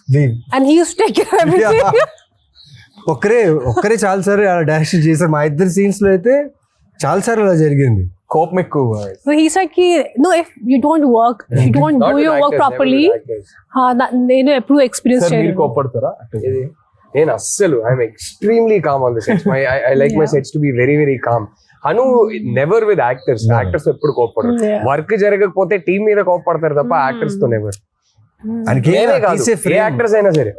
and he used to take care of everything. ఒక్కరే చాలా సార్లు అలా డైరెక్షన్ చేశారు. మా ఇద్దరు సీన్స్ లో అయితే చాలా సార్లు అలా జరిగింది. కోపం ఎక్కువ. So he said, no, if you don't work, if you don't do your work properly, నేను ఎప్పుడు ఎక్స్పీరియన్స్ సార్ మీరు చేయలేదు. కోపడతారా? నేను అస్సలు I'm extremely calm on the sets. I like my sets to be very very calm. Hanu never with actors ఎప్పుడు కోపడరు. వర్క్ జరగకపోతే టీం మీద కోపడతారు తప్ప యాక్టర్స్ తో నెవర్. యాక్టర్స్ అయినా సరే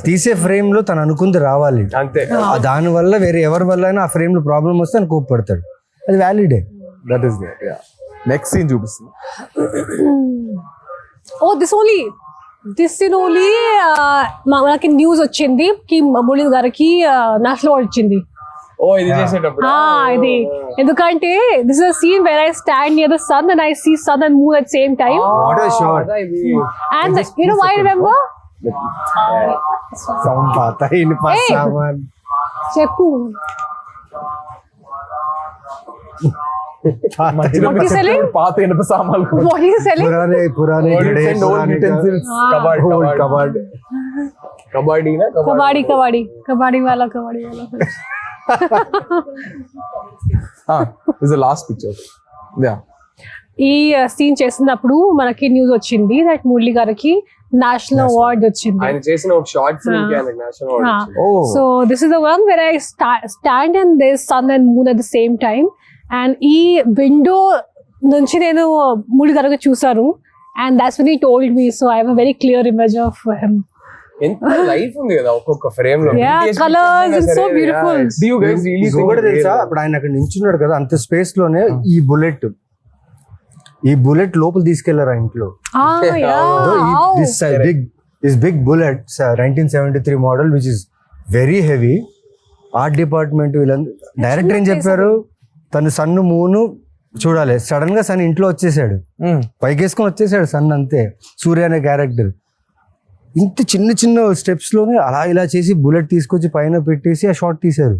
తీసే ఫ్రేమ్ లో తను అనుకుంది రావాలి అంతే. దాని వల్ల వేరే ఎవరి వల్ల అయినా ఆ ఫ్రేమ్ లో ప్రాబ్లం వస్తే అని కోపడతాడు. అది వ్యాలిడే. That is there. Yeah. Next scene చూపిస్తుంది. Oh, this scene only మనకి న్యూస్ వచ్చింది కి మురళీ గారికి నేషనల్ అవార్డ్ వచ్చింది. ఇది చేసేటప్పుడు ఇది ఎందుకంటే this is a scene where I stand near the sun and I see sun and moon at same time. What a shot. And you know why I remember? Sound pata hi nahi pas saman. చెప్పు. What is selling? పాత ఇనుప సామాన్లు. What is selling? पुराने कबाड़ी वाला. This is the last picture. Yeah. ఈ సీన్ చేసినప్పుడు మనకి న్యూస్ వచ్చింది దట్ మురళి గారికి నేషనల్ అవార్డ్ వచ్చింది. ఆయన చేసిన ఒక షార్ట్ ఫిల్మ్ కి ఆయనకి నేషనల్ అవార్డ్ వచ్చింది. So this is the one where I stand and there sun and moon at the same time. And ఈ విండో నుంచి నేను మూడు తరగతి చూసాను, and that's when he told me, so I have a very clear image of him. ఎంత లైఫ్ ఉంది కదా ఒక్కొక్క ఫ్రేమ్ లో. Yeah, BTS colours, pictures it's so అయినా beautiful. సరే, Do you guys really think ఒకటి తెలుసా, అప్పుడు ఆయన అక్కడ నించున్నాడు కదా, అంత స్పేస్ లోనే ఈ బుల్లెట్ లోపల తీసుకెళ్లారు ఆ ఇంట్లో. This big bullet, 1973 model, which is very heavy. Art department వీళ్ళందరూ, డైరెక్టర్ ఏం చెప్పారు, తను సన్ను మూను చూడాలి, సడన్ గా సన్ ఇంట్లో వచ్చేసాడు, పైకేసుకొని వచ్చేసాడు సన్, అంతే. సూర్య అనే క్యారెక్టర్ ఇంత చిన్న చిన్న స్టెప్స్ లోనే అలా ఇలా చేసి బుల్లెట్ తీసుకొచ్చి పైన పెట్టేసి ఆ షాట్ తీశారు.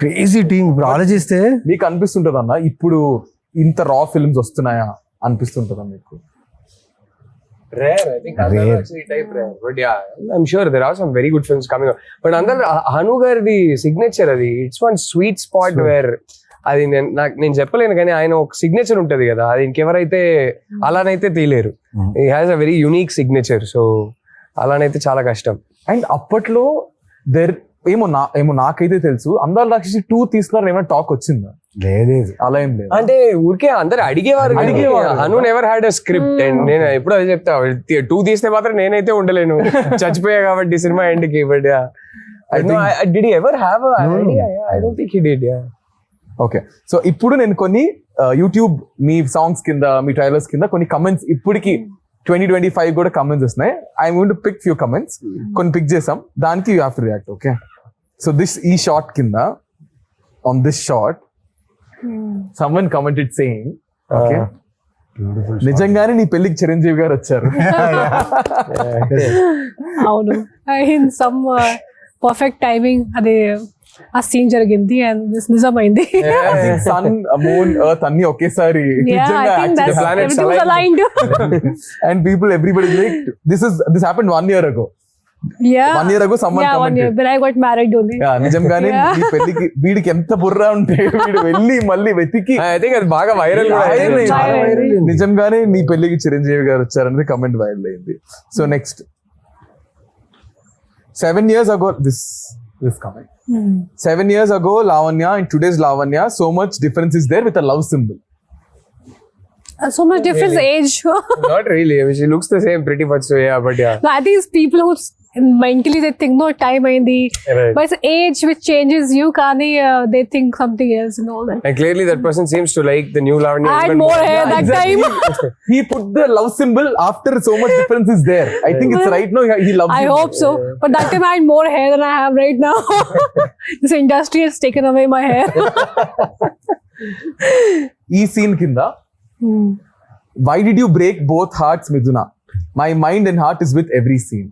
Crazy team. ఇప్పుడు ఆలోచిస్తే మీకు అనిపిస్తుంటది అన్న, ఇప్పుడు ఇంత రా ఫిల్మ్స్ వస్తున్నాయా అనిపిస్తుంటదా మీకు? rare. I think Andala Rakshasi type rare. But yeah, I'm sure there are some very good films coming up. But Andala, Hanu gardi signature adi, it's one sweet spot where అది నేను చెప్పలేను కానీ ఆయన ఒక సిగ్నేచర్ ఉంటది కదా, అది ఇంకెవరైతే అలానైతే తీయలేరు. He has a very unique signature, so అలానైతే చాలా కష్టం. అండ్ అప్పట్లో ఏమో నాకైతే తెలుసు, అందాల రాక్షసి 2 తీసుకున్నారు, ఏమైనా టాక్ వచ్చిందా? లేదు, అలా ఏం లేదు. అంటే ఊరికే అందరు అడిగేవారు. Hanu never had a script. And నేను ఎప్పుడు అదే చెప్తా, 2 తీస్తే మాత్రం నేనైతే ఉండలేను, చచ్చిపోయా కాబట్టి సినిమా ఎండ్కి. But did he ever have a idea? I don't think he did. Okay, so ఇప్పుడు నేను కొన్ని యూట్యూబ్ మీ సాంగ్స్ కింద, మీ ట్రైలర్స్ కింద కొన్ని కమెంట్స్ ఇప్పటికి 2025 కూడా కమెంట్స్ వస్తున్నాయి. I going to pick few comments, కొన్ని పిక్ చేసాం, దానికి you have to react. Okay, so ఈ షార్ట్ కింద, on this short someone commented saying, okay, నిజంగానే నీ పెళ్లికి చిరంజీవి గారు వచ్చారు. అవును, ఇన్ సమ్ పర్ఫెక్ట్ టైమింగ్ అదే ఆ సీన్ జరిగింది అండ్ నిజమైంది. సన్, మూన్, ఎర్త్ అన్ని ఒకేసారి and people everybody like this happened 1 year ago. 1 year ago someone commented, when I got married only. నిజంగానే నీ పెళ్లికి వీడికి ఎంత బుర్ర ఉంటే వీడు వెళ్ళి మళ్ళీ వెతికి, I think అది బాగా వైరల్ నిజంగానే నీ పెళ్లికి చిరంజీవి గారు వచ్చారనేది కమెంట్ వైరల్ అయింది. So next, 7 years ago this comment, 7 years ago Lavanya and today's Lavanya, so much difference is there with a love symbol. So much difference age. Not really. I mean, she looks the same pretty much. So yeah, but yeah. No, I think it's people who mentally they think no time aindi, Right. but it's age which changes you. Kani they think something else and all that. And clearly that person seems to like the new Lavanya. I had more hair that time. He put the love symbol after so much difference is there. I think it's right now he loves I you. hope so, but that time I had more hair than I have right now. This industry has taken away my hair. ఈ సీన్ కింద, why did you break both hearts, Miduna? My mind and heart is with every scene.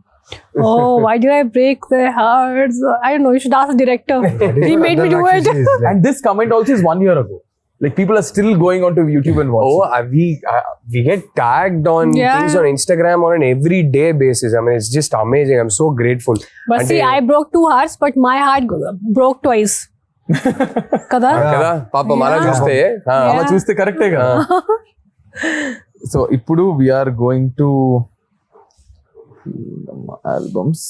Oh, why did I break their hearts? I don't know. You should ask the director. He made me do it. And this comment also is 1 year ago. Like people are still going onto YouTube and watching. We get tagged on things on Instagram on an everyday basis. I mean, it's just amazing. I'm so grateful. But see, I broke 2 hearts, but my heart broke twice. Kada? Kada? Papa, mala chuste. అలా చూస్తే కరెక్టే కదా. సో ఇప్పుడు we are going to albums,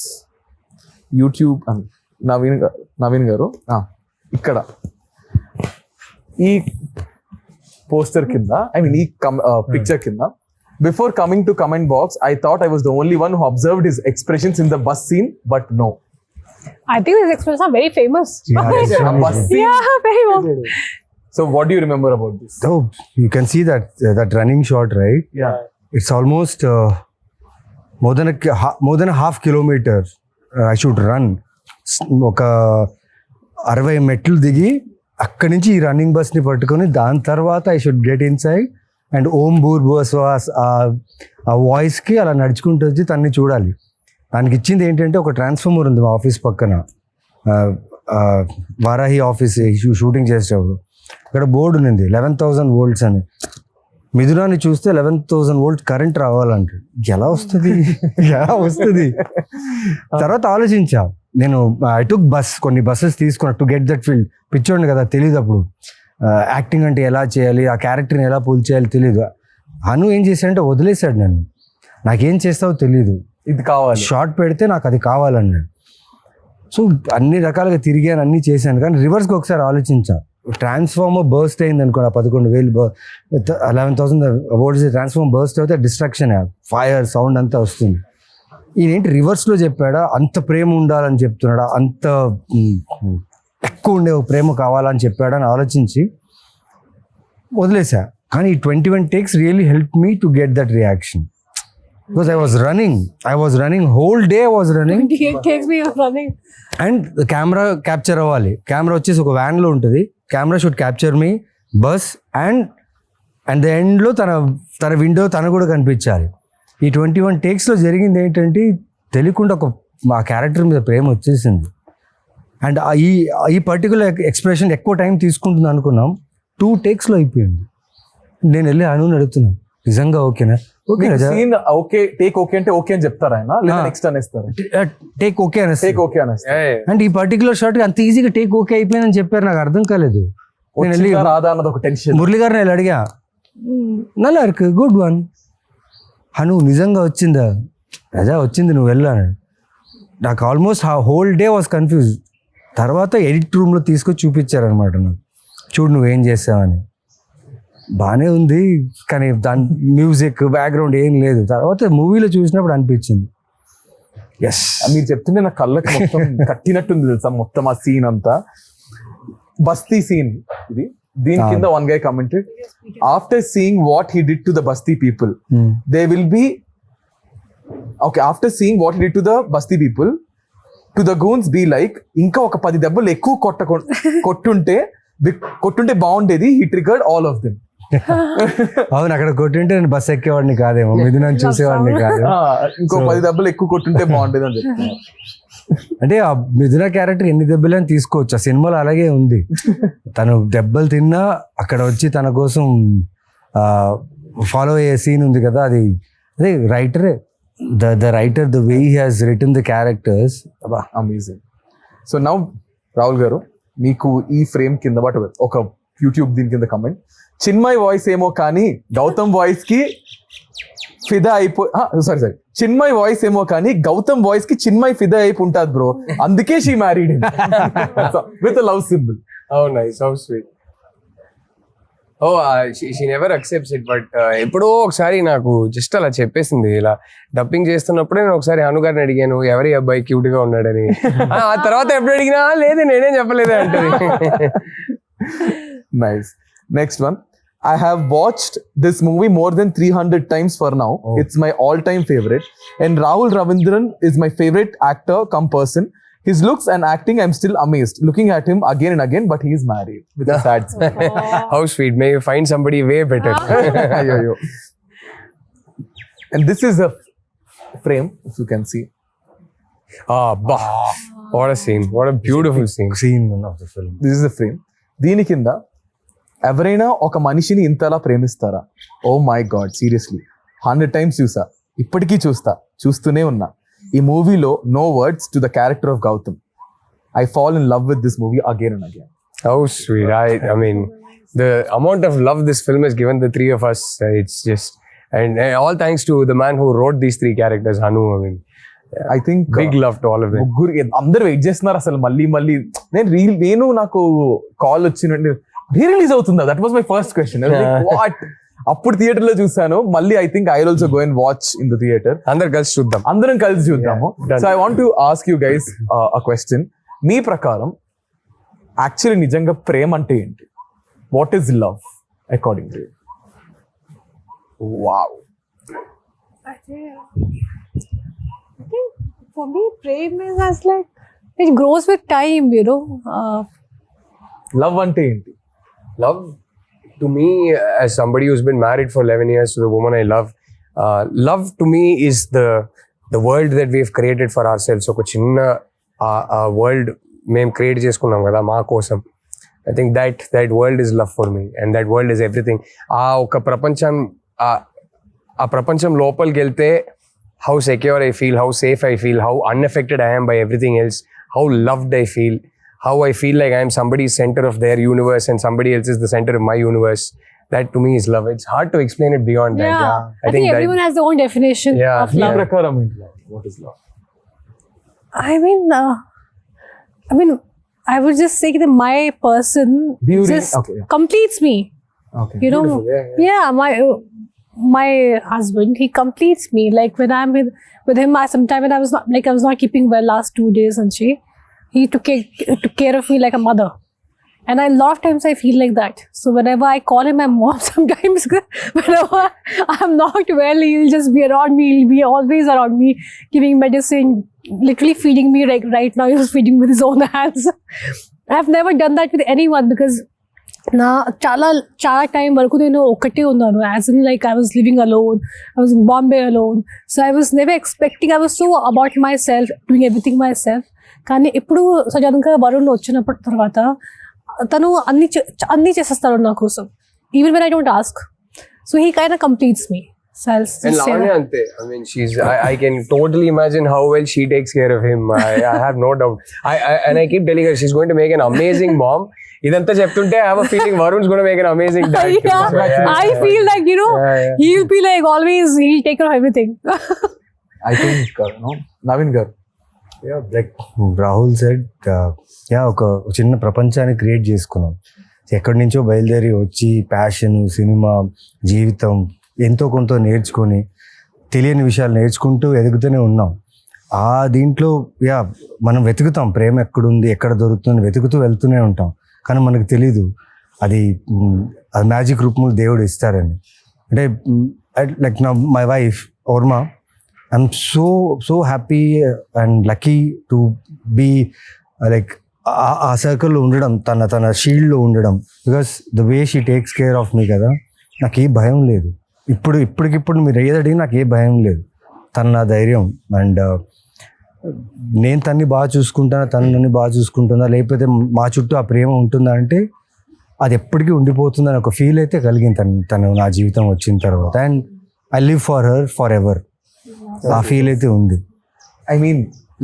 YouTube. Naveen గారు ఇక్కడ ఈ పోస్టర్ కింద, ఐ మీన్ ఈ పిక్చర్ కింద, before coming to comment box I thought I was the only one who observed his expressions in the bus scene, but no. I think these expressions are very famous. Bus scene. Yeah, very famous. So what do you remember about this? So you can see that running shot, right? Yeah. It's almost more than a half kilometer I should run. ఒక 60 మెట్లు దిగి అక్కడి నుంచి ఈ రన్నింగ్ బస్ ని పట్టుకొని దాని తర్వాత I should get inside and Om భూర్ భువస్వాస్ ఆ వాయిస్ కి అలా నడుచుకుంటూ వచ్చి తన్ని చూడాలి. దానికి ఇచ్చింది ఏంటంటే ఒక ట్రాన్స్ఫార్మర్ ఉంది మా ఆఫీస్ పక్కన, వారాహి ఆఫీస్ షూటింగ్ చేసేటప్పుడు. ఇక్కడ బోర్డు ఉంది 11,000 volts అని. మిథునాన్ని చూస్తే 11,000 volts కరెంట్ రావాలంటే ఎలా వస్తుంది? తర్వాత ఆలోచించా నేను. ఐ టుక్ కొన్ని బస్సెస్ తీసుకున్నా టు గెట్ దట్ ఫీల్డ్. పిచ్చోండి కదా, తెలియదు అప్పుడు యాక్టింగ్ అంటే ఎలా చేయాలి, ఆ క్యారెక్టర్ని ఎలా పూల్ చేయాలి తెలియదు. హను ఏం చేశాడంటే వదిలేశాడు నన్ను, నాకేం చేస్తావో తెలియదు, ఇది కావాలి, షార్ట్ పెడితే నాకు అది కావాలన్నాడు. సో అన్ని రకాలుగా తిరిగాను, అన్ని చేశాను. కానీ రివర్స్గా ఒకసారి ఆలోచించా, ట్రాన్స్ఫార్మర్ బర్స్ట్ అయింది అనుకోండి, 11,000 11,000 అవార్డ్స్ ట్రాన్స్ఫార్మర్ బర్స్ట్ అయితే డిస్ట్రక్షన్, ఫైర్ సౌండ్ అంతా వస్తుంది. ఈయనేంటి రివర్స్లో చెప్పాడా, అంత ప్రేమ ఉండాలని చెప్తున్నాడా, అంత ఎక్కువ ఉండే ప్రేమ కావాలని చెప్పాడని ఆలోచించి వదిలేసా. కానీ ఈ 21 takes really helped me to get that reaction. Because I was running, whole day I was running. It takes me running. And camera capture అవ్వాలి. కెమెరా వచ్చేసి ఒక వ్యాన్లో ఉంటుంది. Camera should capture me bus and the ఎండ్లో తన విండో తను కూడా కనిపించాలి. ఈ 21 takesలో జరిగింది ఏంటంటే తెలియకుండా మా క్యారెక్టర్ మీద ప్రేమ వచ్చేసింది. అండ్ ఈ పర్టికులర్ ఎక్స్ప్రెషన్ ఎక్కువ టైం తీసుకుంటుంది అనుకున్నాం, 2 takesలో అయిపోయింది. నేను వెళ్ళి అనుని అడుగుతున్నాను, నిజంగా ఓకేనా? Okay scene okay, take okay అంటే ఓకే అని చెప్తారా ఆయన, లేదా నెక్స్ట్ అనేస్తారు? టేక్ ఓకే అనేసి, టేక్ ఓకే అనేస్తారు. అండ్ ఈ పర్టికులర్ షాట్ అంత ఈజీగా టేక్ ఓకే అయిపోయిందని చెప్పారు, నాకు అర్థం కాలేదు. నేను వెళ్ళి రాదా అన్నది ఒక టెన్షన్. మురళి గారిని వెళ్ళి అడిగా, నల్లా ఇருக்கு గుడ్ వన్, హను నిజంగా వచ్చిందా? రజా వచ్చింది, నువ్వు వెళ్ళాను. నాకు almost whole day was confuse. తర్వాత ఎడిట్ రూమ్లో తీసుకొచ్చి చూపించారనమాట, నాకు చూడు నువ్వేం చేసావని. బాగానే ఉంది కానీ దాని మ్యూజిక్ బ్యాక్గ్రౌండ్ ఏం లేదు. తర్వాత మూవీలో చూసినప్పుడు అనిపించింది ఎస్. మీరు చెప్తుంటే నా కళ్ళకి మొత్తం కట్టినట్టుంది తెలుసా, మొత్తం ఆ సీన్ అంతా. బస్తీ సీన్ ఇది. దీని కింద one guy commented, after seeing what he did to the basti people they will be okay, after seeing what he did to the basti people to the goons be like, ఇంకా ఒక 10 దెబ్బలు ఎక్కువ కొట్టుంటే బాగుండేది. He triggered all of them. అవును, అక్కడ కొట్టుంటే నేను బస్ ఎక్కేవాడిని కాదేమో, మీద నన్ను చూసేవాడిని కాదు. ఇంకో 10 దెబ్బలు ఎక్కువ కొట్టుంటే బాగుండేది అని చెప్తున్నా. అంటే ఆ మిథున క్యారెక్టర్ ఎన్ని దెబ్బలని తీసుకోవచ్చు, ఆ సినిమాలో అలాగే ఉంది. తను దెబ్బలు తిన్నా అక్కడ వచ్చి తన కోసం ఫాలో అయ్యే సీన్ ఉంది కదా, అదే రైటరే, the writer, the way he has written the characters, amazing. So now Rahul గారు, మీకు ఈ ఫ్రేమ్ కింద బట్ ఒక యూట్యూబ్ దీని కింద కమెంట్, చిన్మయ్ వాయిస్ ఏమో కానీ గౌతమ్ వాయిస్ కి ఫిదా సారీ చిన్మయ్ వాయిస్ ఏమో కానీ గౌతమ్ వాయిస్ కి చిన్మయ్ ఫిదా అయిపో ఉంటుంది బ్రో, అందుకే she married with love symbol. Oh, nice. How sweet. Oh, she never accepts it, but ఎప్పుడో ఒకసారి నాకు జస్ట్ అలా చెప్పేసింది. ఇలా డబ్బింగ్ చేస్తున్నప్పుడే నేను ఒకసారి హను గారిని అడిగాను, ఎవరి అబ్బాయి క్యూట్ గా ఉన్నాడని. ఆ తర్వాత ఎప్పుడు అడిగినా లేదు నేనేం చెప్పలేదు అంటది. Nice. Next one. I have watched this movie more than 300 times for now. Oh. It's my all-time favorite. And Rahul Ravindran is my favorite actor come person. His looks and acting, I'm still amazed. Looking at him again and again, but he is married with a sad smile. How sweet. May you find somebody way better. Ayo. And this is a frame, if you can see. Bah. What a scene. What a beautiful scene. of the film. This is a frame. దీని కింద ఎవరైనా ఒక మనిషిని ఇంతలా ప్రేమిస్తారా? Oh my god, seriously 100 times చూసా, ఇప్పటికీ చూస్తూనే ఉన్నా. ఈ మూవీలో no words to the character of Gautam. I fall in love with this movie again and again. How sweet. I mean, the amount of love this film has given the three of us, it's just, and all thanks to the man who wrote these 3 characters, Hanu. I mean, I think big love to all of them. ముగ్గురు అందరు వెయిట్ చేస్తున్నారు అసలు మళ్ళీ. నేను నాకు కాల్ వచ్చినండి రిలీజ్ అవుతుందా, that was my first question. What, అప్పుడు థియేటర్ లో చూసాను, మళ్ళీ I think I also go and watch in the theatre. అందరం కలిసి చూద్దాము. So I want to ask you guys a question. మీ ప్రకారం యాక్చువల్లీ నిజంగా ప్రేమ అంటే ఏంటి? What is love according to you? Wow. I think for me, prem is as like it grows with time, you know. Love అంటే ఏంటి? Love, to me, as somebody who's been married for 11 years to the woman I love, love to me is the world that we've created for ourselves. ఒక చిన్న world మేము క్రియేట్ చేసుకున్నాం కదా మా కోసం. I think that world is love for me, and that world is everything. ఒక ప్రపంచం లోపలికి వెళ్తే how secure I feel, how safe I feel, how unaffected I am by everything else, how loved I feel, how I feel like I am somebody's center of their universe and somebody else is the center of my universe. That to me is love. It's hard to explain it beyond that. Yeah. I think everyone has their own definition of me love. ప్రకారం ఏంటి love? What is love? I mean, I would just say that my person Beauty, just okay, yeah. completes me. Okay. You know, Beautiful, yeah. my husband, he completes me. Like when I'm with him, sometime when I was not keeping well last 2 days, and he took care of me like a mother. And a lot of times I feel like that. So whenever I call him my mom, sometimes whenever I'm not well, he'll just be around me. He'll be always around me, giving medicine, literally feeding me. Like right now, he's feeding with his own hands. I've never done that with anyone because నా చాలా టైం వరకు నేను ఒక్కటే ఉన్నాను. As in like I was living alone, I was in Bombay alone. So I was never expecting, I was so about my self, doing everything my self. కానీ ఇప్పుడు సడన్గా వరుణ్ వచ్చినప్పటి తర్వాత తను అన్ని చేసేస్తాడు నా కోసం, even when I don't ask. So he kind of completes me. And Lavanya ante, I mean, I can totally imagine how well she takes care of him. I have no doubt. And I keep telling her she's going to make an amazing mom. Idantha cheptunte I have a feeling Varun's going to make an amazing dad. I feel like, he'll be like always, he'll take care of everything. I think, Naveen garu. Yeah, like Rahul said, ఒక చిన్న ప్రపంచాన్ని క్రియేట్ చేసుకున్నాం. ఎక్కడి నుంచో బయలుదేరి వచ్చి ప్యాషన్, సినిమా, జీవితం ఎంతో కొంత నేర్చుకొని తెలియని విషయాలు నేర్చుకుంటూ ఎదుగుతూనే ఉన్నాం. ఆ దీంట్లో మనం వెతుకుతాం ప్రేమ ఎక్కడుంది, ఎక్కడ దొరుకుతుంది, వెతుకుతూ వెళ్తూనే ఉంటాం. కానీ మనకు తెలీదు అది మ్యాజిక్ రూపంలో దేవుడు ఇస్తారని. అంటే లైక్ నా my wife Orma, I'm so happy and lucky to be like ఆ సర్కిల్లో ఉండడం, తన షీల్డ్లో ఉండడం. Because the way she takes care of me కదా, నాకు ఏ భయం లేదు. ఇప్పటికిప్పుడు మీరు ఏదడిగి నాకు ఏ భయం లేదు. తను నా ధైర్యం. అండ్ నేను తన్ని బాగా చూసుకుంటానా, తను నన్ను బాగా చూసుకుంటుందా, లేకపోతే మా చుట్టూ ఆ ప్రేమ ఉంటుందా అంటే అది ఎప్పటికీ ఉండిపోతుందని ఒక ఫీల్ అయితే కలిగింది తను నా జీవితం వచ్చిన తర్వాత. And I live for her for ever. ఆ ఫీల్ అయితే ఉంది. I mean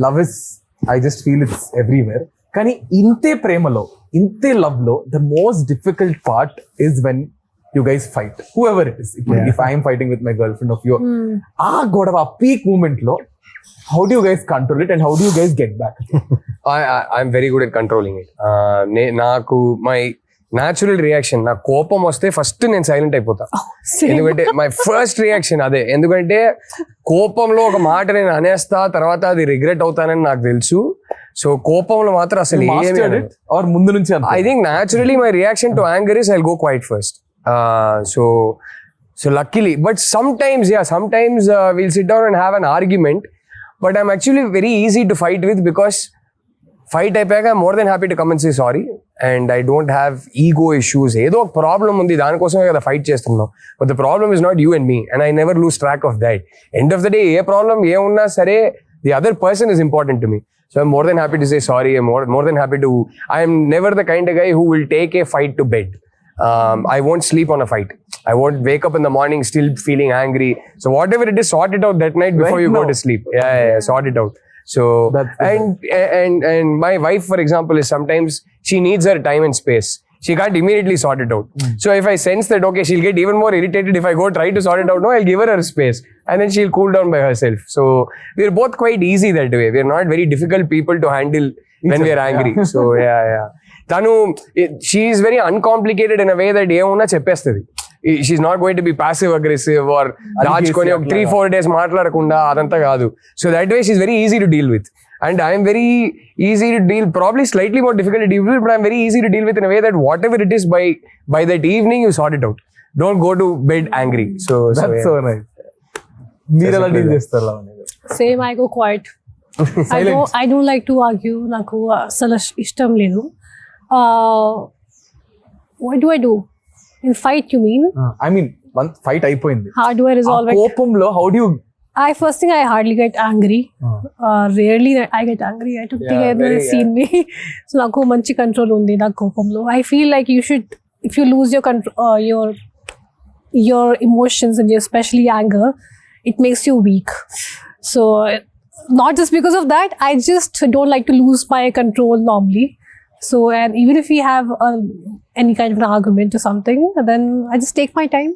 love is, I just feel it's everywhere. కానీ ఇంతే ప్రేమలో, ఇంతే లవ్ లో the most difficult part is when you guys fight, whoever it is. If I am fighting with my girlfriend of you, godava peak moment lo, how do you guys control it and how do you guys get back? I'm very good at controlling it. Naku my natural reaction, na కోపం వస్తే ఫస్ట్ నేను సైలెంట్ అయిపోతా. ఎందుకంటే మై ఫస్ట్ రియాక్షన్ అదే. ఎందుకంటే కోపంలో ఒక మాట నేను అనేస్తా, తర్వాత అది రిగ్రెట్ అవుతానని నాకు తెలుసు. సో కోపంలో మాత్రం అసలు ముందు నుంచి I think naturally my reaction to anger is I'll go quiet first. So luckily, but sometimes we'll sit down and have an argument, but I'm actually very easy to fight with because fight అయిపోయాక I'm more than happy to come and say sorry, and I don't have ego issues. ఏదో ఒక ప్రాబ్లం ఉంది, దానికోసమే కదా ఫైట్ చేస్తున్నాం. But the problem is not you and me, and I never lose track of that. End of the day, A problem ఏమున్నా సరే, the other person is important to me. So I'm more than happy to say sorry. I'm more than happy to. I am never the kind of guy who will take a fight to bed. I won't sleep on a fight. I won't wake up in the morning still feeling angry. So whatever it is, sort it out that night before you go to sleep. Yeah, sort it out. So and my wife, for example, is sometimes she needs her time and space. She can't immediately sort it out. So if I sense that okay, she'll get even more irritated if I go try to sort it out, no, I'll give her space, and then she'll cool down by herself. So we're both quite easy that way. We're not very difficult people to handle when we're angry. So yeah. Tanu, she is very uncomplicated in a way that ఏమున్నా చెప్పేస్తుంది. She's not going to be passive aggressive or దాచుకొని 3-4 days మాట్లాడకుండా అదంతా కాదు. So that way she's very easy to deal with, and I'm very easy to deal, probably slightly more difficult to deal with, but I'm very easy to deal with in a way that whatever it is, by that evening you sort it out. Don't go to bed angry. So that's so nice. మీరు ఎలా డీల్ చేస్తారు? Same, I go quiet. I don't like to argue. నాకు అసలు ఇష్టం లేదు. What do I do? In fight, you mean? I mean, one fight అయిపోయింది. How do I resolve it? కోపంలో how do you? First thing, I hardly get angry. Rarely I get angry. I don't think I've ever seen me. So నాకు మంచి కంట్రోల్ ఉంది నా కోపంలో. I feel like you should, if you lose your control, your emotions, and especially anger, it makes you weak. So not just because of that, I just don't like to lose my control normally. So, and even if we have any kind of an argument or something, then I just take my time.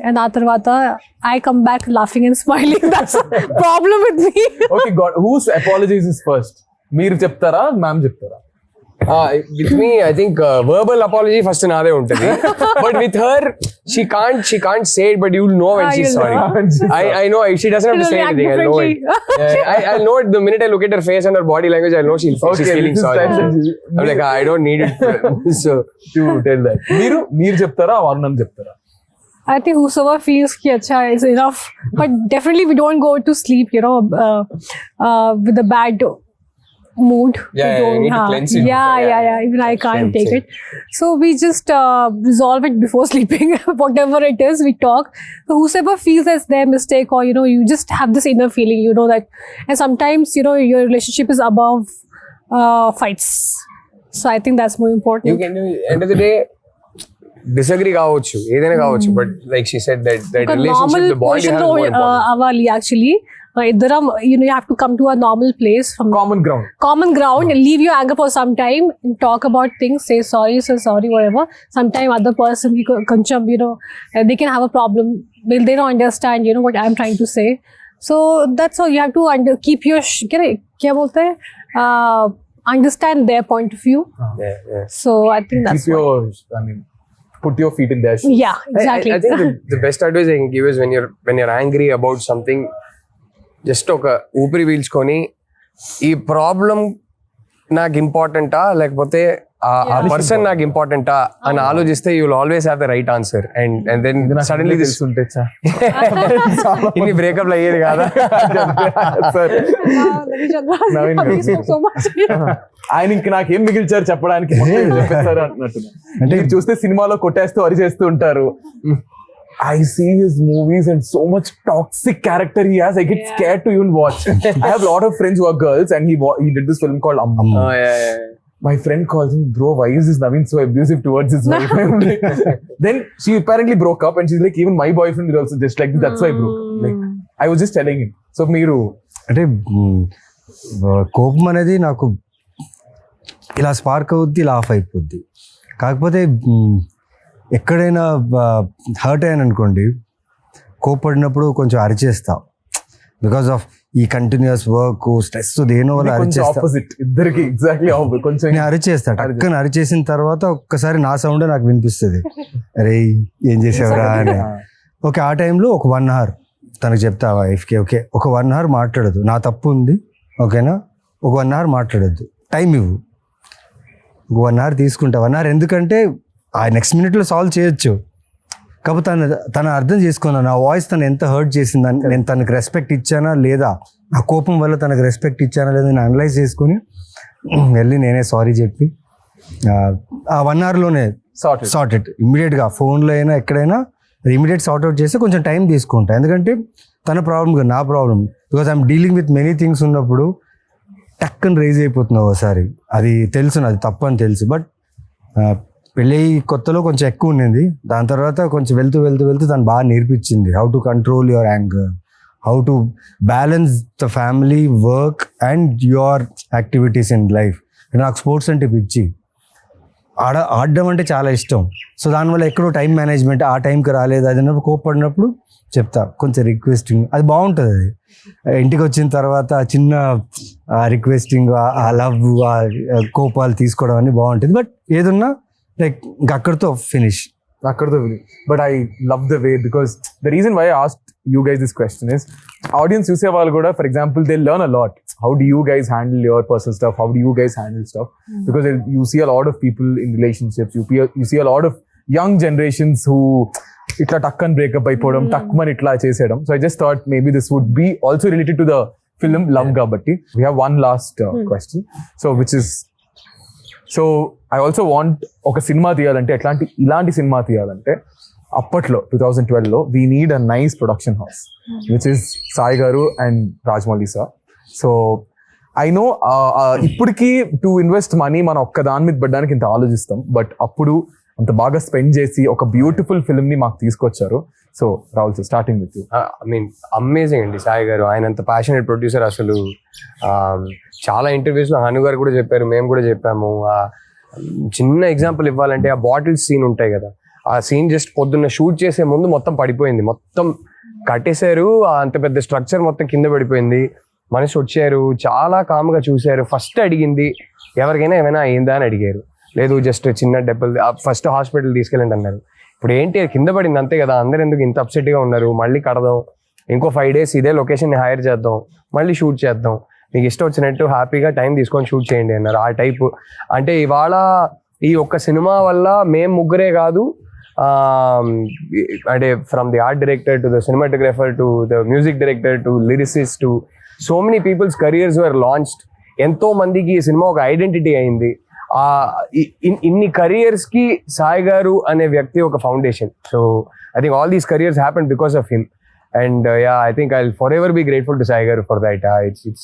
And atarvata, I come back laughing and smiling. That's a problem with me. Okay, God, whose apologizes first? మీరు చెప్తారా, మ్యామ్ చెప్తారా? With me, I think verbal apology first నాదే ఉంటుంది. But with her, she can't say it, but you'll know when she's you'll sorry. know. I know she doesn't have to She'll say react anything. I know it. differently. I know it the minute I look at her face and her body language. I know she's feeling this is sorry. time that I'm like, I don't need it. So to tell that. మీరు చెప్తారా వర్ణం చెప్తారా? I think whosoever feels ki acha is enough, but definitely we don't go to sleep, with a bad mood. Yeah, We you don't, need to cleanse it Yeah, before, yeah, yeah. yeah. Even I can't Same, take same. it. So we just resolve it before sleeping. Whatever it is, we talk. So whosoever feels that's their mistake, or you just have this inner feeling, that, and sometimes your relationship is above fights. So I think that's more important. you can do end of the day disagree కావచ్చు ఏదైనా కావచ్చు, but like she said that relationship, normal the bond you position have lo is more important. avali actually. Iddaram, you have to come to a normal place from common ground. common ground, leave your anger for some time and talk about things, say sorry, whatever. Sometime other person koncham, they can have a problem, they don't understand what I'm trying to say. So that's all. You have to keep your kya bolte hai, understand their point of view. Yeah. So I think that's Keep your, put your feet in their shoes. yeah, exactly. I think the best advice I can give is when you're angry about something, just ఒక ఊపిరి పీల్చుకొని ఈ ప్రాబ్లం నాకు ఇంపార్టెంటా లేకపోతే ఆ పర్సన్ నాకు ఇంపార్టెంటా అని ఆలోచిస్తే you will always have the right answer. And then suddenly this తెలుసుంటే ఇన్ని బ్రేకప్ అయ్యేది కాదా? Sir Naveen Chandra, Naveen we spoke so much. ఆయన ఇంక నాకేం మిగిల్చారు చెప్పడానికి చెప్పేస్తారు అంటున్నారు. అంటే మీరు చూస్తే సినిమాలో కొట్టేస్తూ అరిచేస్తూ ఉంటారు. I see his movies and so much toxic character he has. I get scared to even watch. I have a lot of friends who are girls, and he did this film called Amma. Oh, yeah. My friend calls me, bro, why is this Naveen so abusive towards his wife? I'm like, then she apparently broke up, and she's like, even my boyfriend is also just like this. That's why I broke up. Like, I was just telling him. So మీరు అంటే కోపం అనేది నాకు ఇలా స్పార్క్ అవుద్ది, ఇలా ఆఫ్ అయిపోద్ది. కాకపోతే ఎక్కడైనా హర్ట్ అయ్యాను అనుకోండి, కోపడినప్పుడు కొంచెం అరిచేస్తా. బికాస్ ఆఫ్ ఈ కంటిన్యూస్ వర్క్ స్ట్రెస్ దేనో వల్ల అరిచేస్తా. ఆపోజిట్ ఇద్దరికి ఎగ్జాక్ట్లీ కొంచెం నేను అరిచేస్తా. టక్కన అరిచేసిన తర్వాత ఒక్కసారి నా సౌండ్ నాకు వినిపిస్తుంది, అరే ఏం చేసావురా అని. ఓకే, ఆ టైంలో ఒక 1 hour తనకు చెప్తా వైఫ్కి, ఓకే ఒక 1 hour మాట్లాడదు, నా తప్పు ఉంది ఓకేనా, ఒక 1 hour మాట్లాడద్దు, టైం ఇవ్వు. ఒక 1 hour తీసుకుంటా. 1 hour ఎందుకంటే ఆ నెక్స్ట్ మినిట్లో సాల్వ్ చేయొచ్చు. కాకపోతే తను అర్థం చేసుకున్నాను నా వాయిస్ తను ఎంత హర్ట్ చేసిందని, నేను తనకు రెస్పెక్ట్ ఇచ్చానా లేదా, నా కోపం వల్ల తనకు రెస్పెక్ట్ ఇచ్చానా లేదా నేను అనలైజ్ చేసుకొని వెళ్ళి నేనే సారీ చెప్పి ఆ 1 hourలోనే సార్టెడ్ ఇమ్మీడియట్గా. ఫోన్లో అయినా ఎక్కడైనా ఇమీడియట్ సార్ట్అవుట్ చేస్తే కొంచెం టైం తీసుకుంటా. ఎందుకంటే తన ప్రాబ్లం కాదు, నా problem. Because I'm dealing with many things ఉన్నప్పుడు టక్కని రేజ్ అయిపోతున్నావు ఒకసారి. అది తెలుసు, అది తప్పు అని తెలుసు. బట్ పెళ్ళి కొత్తలో కొంచెం ఎక్కువ ఉండింది. దాని తర్వాత కొంచెం వెళ్తూ తను బాగా నేర్పించింది how to control your anger, how to balance the family, work and your activities in life. నాకు స్పోర్ట్స్ అంటే పిచ్చి, ఆడడం అంటే చాలా ఇష్టం. సో దానివల్ల ఎక్కడో టైం మేనేజ్మెంట్, ఆ టైంకి రాలేదు అది కోప్పడినప్పుడు చెప్తా కొంచెం రిక్వెస్టింగ్, అది బాగుంటుంది. అది ఇంటికి వచ్చిన తర్వాత చిన్న రిక్వెస్టింగ్, ఆ లవ్, ఆ కోపాలు తీసుకోవడం అన్నీ బాగుంటుంది. బట్ ఏదన్నా లైక్ అక్కడితో finish. But I love the way, because the reason why I asked you guys this question is, audience చూసే వాళ్ళు కూడా, for example, they learn a lot. How do you guys handle your personal stuff? How do you guys handle stuff? Because you see a lot of people in relationships. You see a lot of young generations who itla takkan breakup అయిపోవడం, takman itla చేసేయడం. So I just thought maybe this would be also related to the film Love Gabatti. We have one last question. So I also want ఒక సినిమా తీయాలంటే, ఇలాంటి సినిమా తీయాలంటే అప్పట్లో 2012లో we need a nice production house, which is Sai గారు and Rajamouli sir. So I know ఇప్పటికీ టు ఇన్వెస్ట్ మనీ మనం ఒక్క దాని మీద పెట్టడానికి ఇంత ఆలోచిస్తాం, బట్ అప్పుడు అంత బాగా స్పెండ్ చేసి ఒక బ్యూటిఫుల్ ఫిల్మ్ ని మాకు తీసుకొచ్చారు. So Rahul sir, starting with you. I mean amazing అండి సాయి గారు. ఆయన అంత ప్యాషనేట్ ప్రొడ్యూసర్. అసలు చాలా ఇంటర్వ్యూస్లో హను గారు కూడా చెప్పారు, మేము కూడా చెప్పాము. చిన్న ఎగ్జాంపుల్ ఇవ్వాలంటే, ఆ బాటిల్స్ సీన్ ఉంటాయి కదా, ఆ సీన్ జస్ట్ పొద్దున్న షూట్ చేసే ముందు మొత్తం పడిపోయింది, మొత్తం కట్టేశారు, అంత పెద్ద స్ట్రక్చర్ మొత్తం కింద పడిపోయింది. మనిషి వచ్చారు, చాలా కామ్గా చూశారు. ఫస్ట్ అడిగింది ఎవరికైనా ఏమైనా అయిందా అని అడిగారు. లేదు జస్ట్ చిన్న దెబ్బలు, ఫస్ట్ హాస్పిటల్ తీసుకెళ్ళండి అన్నారు. ఇప్పుడు ఏంటి కింద పడింది అంతే కదా, అందరు ఎందుకు ఇంత అప్సెట్గా ఉన్నారు, మళ్ళీ కడదాం, ఇంకో 5 days ఇదే లొకేషన్ని హైర్ చేద్దాం, మళ్ళీ షూట్ చేద్దాం, మీకు ఇష్టం వచ్చినట్టు హ్యాపీగా టైం తీసుకొని షూట్ చేయండి అన్నారు. ఆ టైపు అంటే ఇవాళ ఈ ఒక్క సినిమా వల్ల మేము ముగ్గురే కాదు, అంటే from the art director to the cinematographer to the music director to lyricist to so many people's careers were launched. ఎంతో మందికి ఈ సినిమా ఒక ఐడెంటిటీ అయింది. ఇన్ని careers కి సాయి గారు అనే వ్యక్తి ఒక foundation. So I think all these careers happened because of him. And I think I'll forever be grateful to Sai Garu for that. It's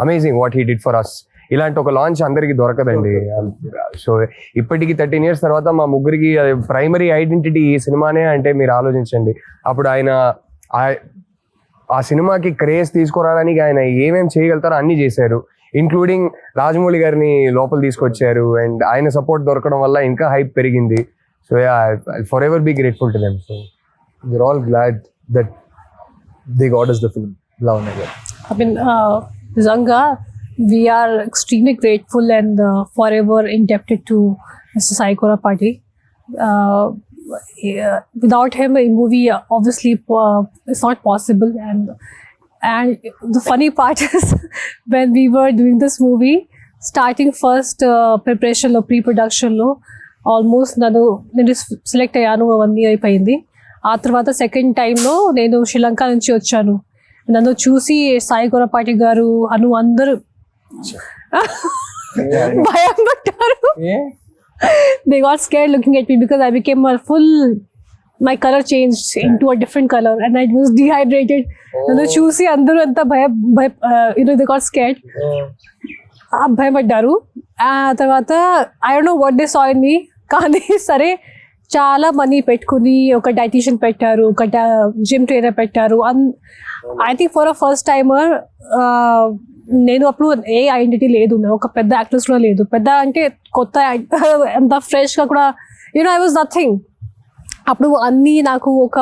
amazing what he did for us. ఇలాంటి ఒక లాంచ్ అందరికి దొరకదండి. సో ఇప్పటికి 13 years తర్వాత మా ముగ్గురికి ప్రైమరీ ఐడెంటిటీ ఈ సినిమానే అంటే మీరు ఆలోచించండి. అప్పుడు ఆయన ఆ సినిమాకి క్రేజ్ తీసుకురావడానికి ఆయన ఏమేమి చేయగలుగుతారో అన్ని చేశారు, ఇంక్లూడింగ్ రాజమౌళి గారిని లోపల తీసుకొచ్చారు. అండ్ ఆయన సపోర్ట్ దొరకడం వల్ల ఇంకా హైప్ పెరిగింది. So forever be grateful to them. సో we're all glad that they got us the film Lavanya garu. I mean, Zanga, we are extremely grateful and forever indebted to Mr. Sai Ravindran. Without him, a movie obviously is not possible. And the funny part is when we were doing this movie, starting first preparation lo, pre-production lo, almost నేను సెలెక్ట్ అయ్యాను, 1 year అయిపోయింది. ఆ తర్వాత సెకండ్ టైంలో నేను శ్రీలంక నుంచి వచ్చాను. నన్ను చూసి సాయి కొరపాటి గారు, హను అందరూ భయం పట్టారు. They got scared looking at me because I became my color changed into a different color and I was dehydrated. నన్ను చూసి అందరూ అంతా they got scared. భయపడ్డారు. ఆ తర్వాత I don't know what they saw in me, కానీ సరే చాలా మనీ పెట్టుకుని ఒక డైటీషియన్ పెట్టారు, ఒక జిమ్ ట్రైనర్ పెట్టారు. I think for a first timer నేను అప్పుడు ఏ ఐడెంటిటీ లేదు, ఒక పెద్ద యాక్ట్రెస్ కూడా లేదు, పెద్ద అంటే కొత్త అంత ఫ్రెష్గా కూడా ఐ వాజ్ నథింగ్. అప్పుడు అన్నీ నాకు ఒక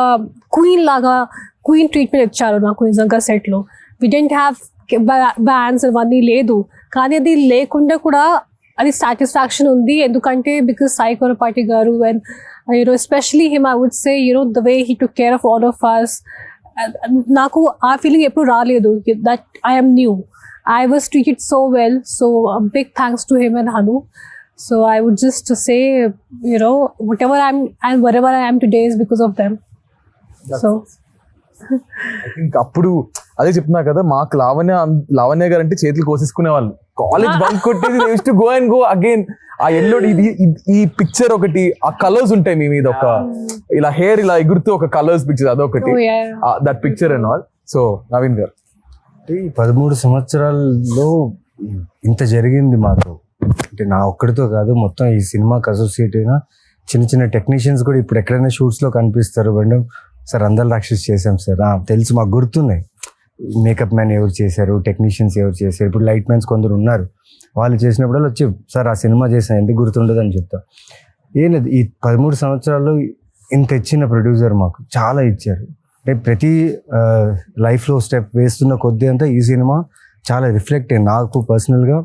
క్వీన్ ట్రీట్మెంట్ ఇచ్చారు నాకు నిజంగా సెట్లో. వి డెంట్ హ్యావ్ బ్యాండ్స్ అవన్నీ లేదు, కానీ అది లేకుండా కూడా అది సాటిస్ఫాక్షన్ ఉంది. ఎందుకంటే బికాస్ సాయి కొరపాటి గారు and especially him, I would say the way he took care of all of us, నాకు ఆ ఫీలింగ్ ఎప్పుడు రాలేదు that I am new. I was treated so well, so a big thanks to him and Hanu. So I would just say whatever I am and wherever I am today is because of them. So I think అప్పుడు అదే చెప్తున్నా కదా, మాకు లావణ్య గారు అంటే చేతులు కోసేసుకునే వాళ్ళు. కాలేజ్ బంక్ కొట్టేది, use to go and go again. ఆ ఎల్లో ఈ పిక్చర్ ఒకటి, ఆ కలర్స్ ఉంటాయి మీ మీద, ఒక ఇలా హెయిర్ ఇలా ఎగురుతూ ఒక కలర్స్ పిక్చర్, అదొకటి, that picture and all. So Naveen గారు, ఈ 13 సంవత్సరాల్లో ఇంత జరిగింది మాతో, అంటే నా ఒక్కడితో కాదు, మొత్తం ఈ సినిమాకి అసోసియేట్ అయిన చిన్న చిన్న టెక్నీషియన్స్ కూడా ఇప్పుడు ఎక్కడైనా షూట్స్లో కనిపిస్తారు. మేడం సార్ అందల రాక్షసి చేసాం సార్, తెలుసు మాకు గుర్తున్నాయి. మేకప్ మ్యాన్ ఎవరు చేశారు, టెక్నీషియన్స్ ఎవరు చేశారు, ఇప్పుడు లైట్ మ్యాన్స్ కొందరు ఉన్నారు, వాళ్ళు చేసినప్పుడు వచ్చి సార్ ఆ సినిమా చేసాను, ఎందుకు గుర్తుండదు అని చెప్తా. ఏం లేదు, ఈ 13 సంవత్సరాల్లో ఇంత ఇచ్చిన ప్రొడ్యూసర్ మాకు చాలా ఇచ్చారు. అంటే ప్రతి లైఫ్లో స్టెప్ వేస్తున్న కొద్దీ అంతా ఈ సినిమా చాలా రిఫ్లెక్ట్ అయ్యింది నాకు పర్సనల్గా.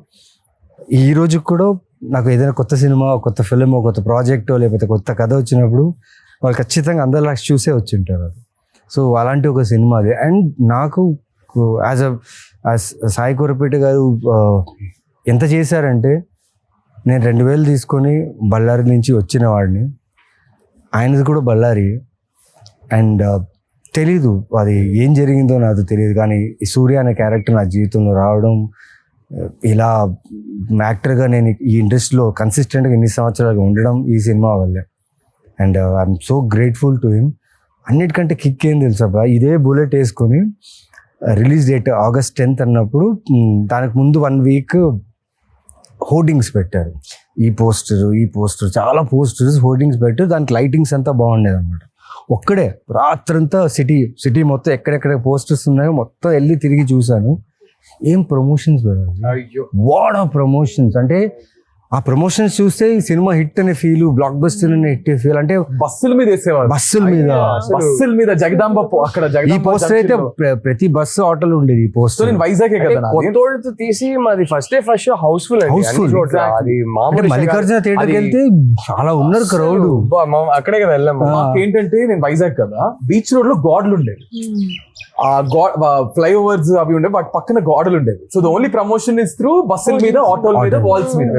ఈ రోజుకి కూడా నాకు ఏదైనా కొత్త సినిమా, కొత్త ఫిలిం, కొత్త ప్రాజెక్టో లేకపోతే కొత్త కథ వచ్చినప్పుడు వాళ్ళు ఖచ్చితంగా అందరి లాగా చూసే వచ్చి ఉంటారు అది. సో అలాంటి ఒక సినిమా అది. అండ్ నాకు యాజ్ సాయి కొరపేట గారు ఎంత చేశారంటే, నేను 2000 తీసుకొని బళ్ళారి నుంచి వచ్చిన వాడిని, ఆయనది కూడా బళ్ళారి. అండ్ తెలీదు అది ఏం జరిగిందో నాకు తెలియదు, కానీ ఈ సూర్య అనే క్యారెక్టర్ నా జీవితంలో రావడం, ఇలా యాక్టర్గా నేను ఈ ఇండస్ట్రీలో కన్సిస్టెంట్గా ఇన్ని సంవత్సరాలుగా ఉండడం ఈ సినిమా వల్లే. And I'm so grateful to him. అన్నిటికంటే కిక్ ఏం తెలుసా, ఇదే బుల్లెట్ వేసుకొని రిలీజ్ డేట్ August 10th అన్నప్పుడు దానికి ముందు 1 week హోర్డింగ్స్ పెట్టారు. ఈ పోస్టర్ చాలా పోస్టర్స్ హోర్డింగ్స్ పెట్టారు. దానికి లైటింగ్స్ అంతా బాగుండేది అనమాట. ఒక్కడే రాత్రంతా సిటీ మొత్తం ఎక్కడెక్కడ పోస్టర్స్ ఉన్నాయో మొత్తం వెళ్ళి తిరిగి చూశాను. ఏం ప్రమోషన్స్ పెట్టారు, వాట్ ఆఫ్ ప్రమోషన్స్. అంటే ఆ ప్రమోషన్స్ చూస్తే ఈ సినిమా హిట్ అనే ఫీల్, బ్లాక్ బస్టర్ అనే హిట్ ఫీల్. అంటే బస్సుల మీద వేసేవారు, బస్సుల మీద బస్సుల మీద జగదాంబ అక్కడ ఈ జగదాంబ పోస్టర్ అయితే ప్రతి బస్సు ఆటోలో ఉండేది ఈ సో పోస్టర్. నేను వైజాగే కదా నాది. కొత్తోళ్ళతో తీసి మాది first day first show houseful అండి, Houseful, అన్ని చోట్ల. అది మామూలు మల్లికార్జున థియేటర్కి వెళ్తే చాలా ఉన్నారు క్రౌడ్. అక్కడే కదా వెళ్ళాం. ఏంటంటే నేను వైజాగ్ కదా, బీచ్ రోడ్ లో గోడలు ఉండేవి, ఆ ఫ్లైఓవర్స్ అవి ఉండే, వాటి పక్కన గోడలు ఉండేవి. So the only promotion is through బస్సుల మీద, ఆటోల మీద, వాల్స్ మీద.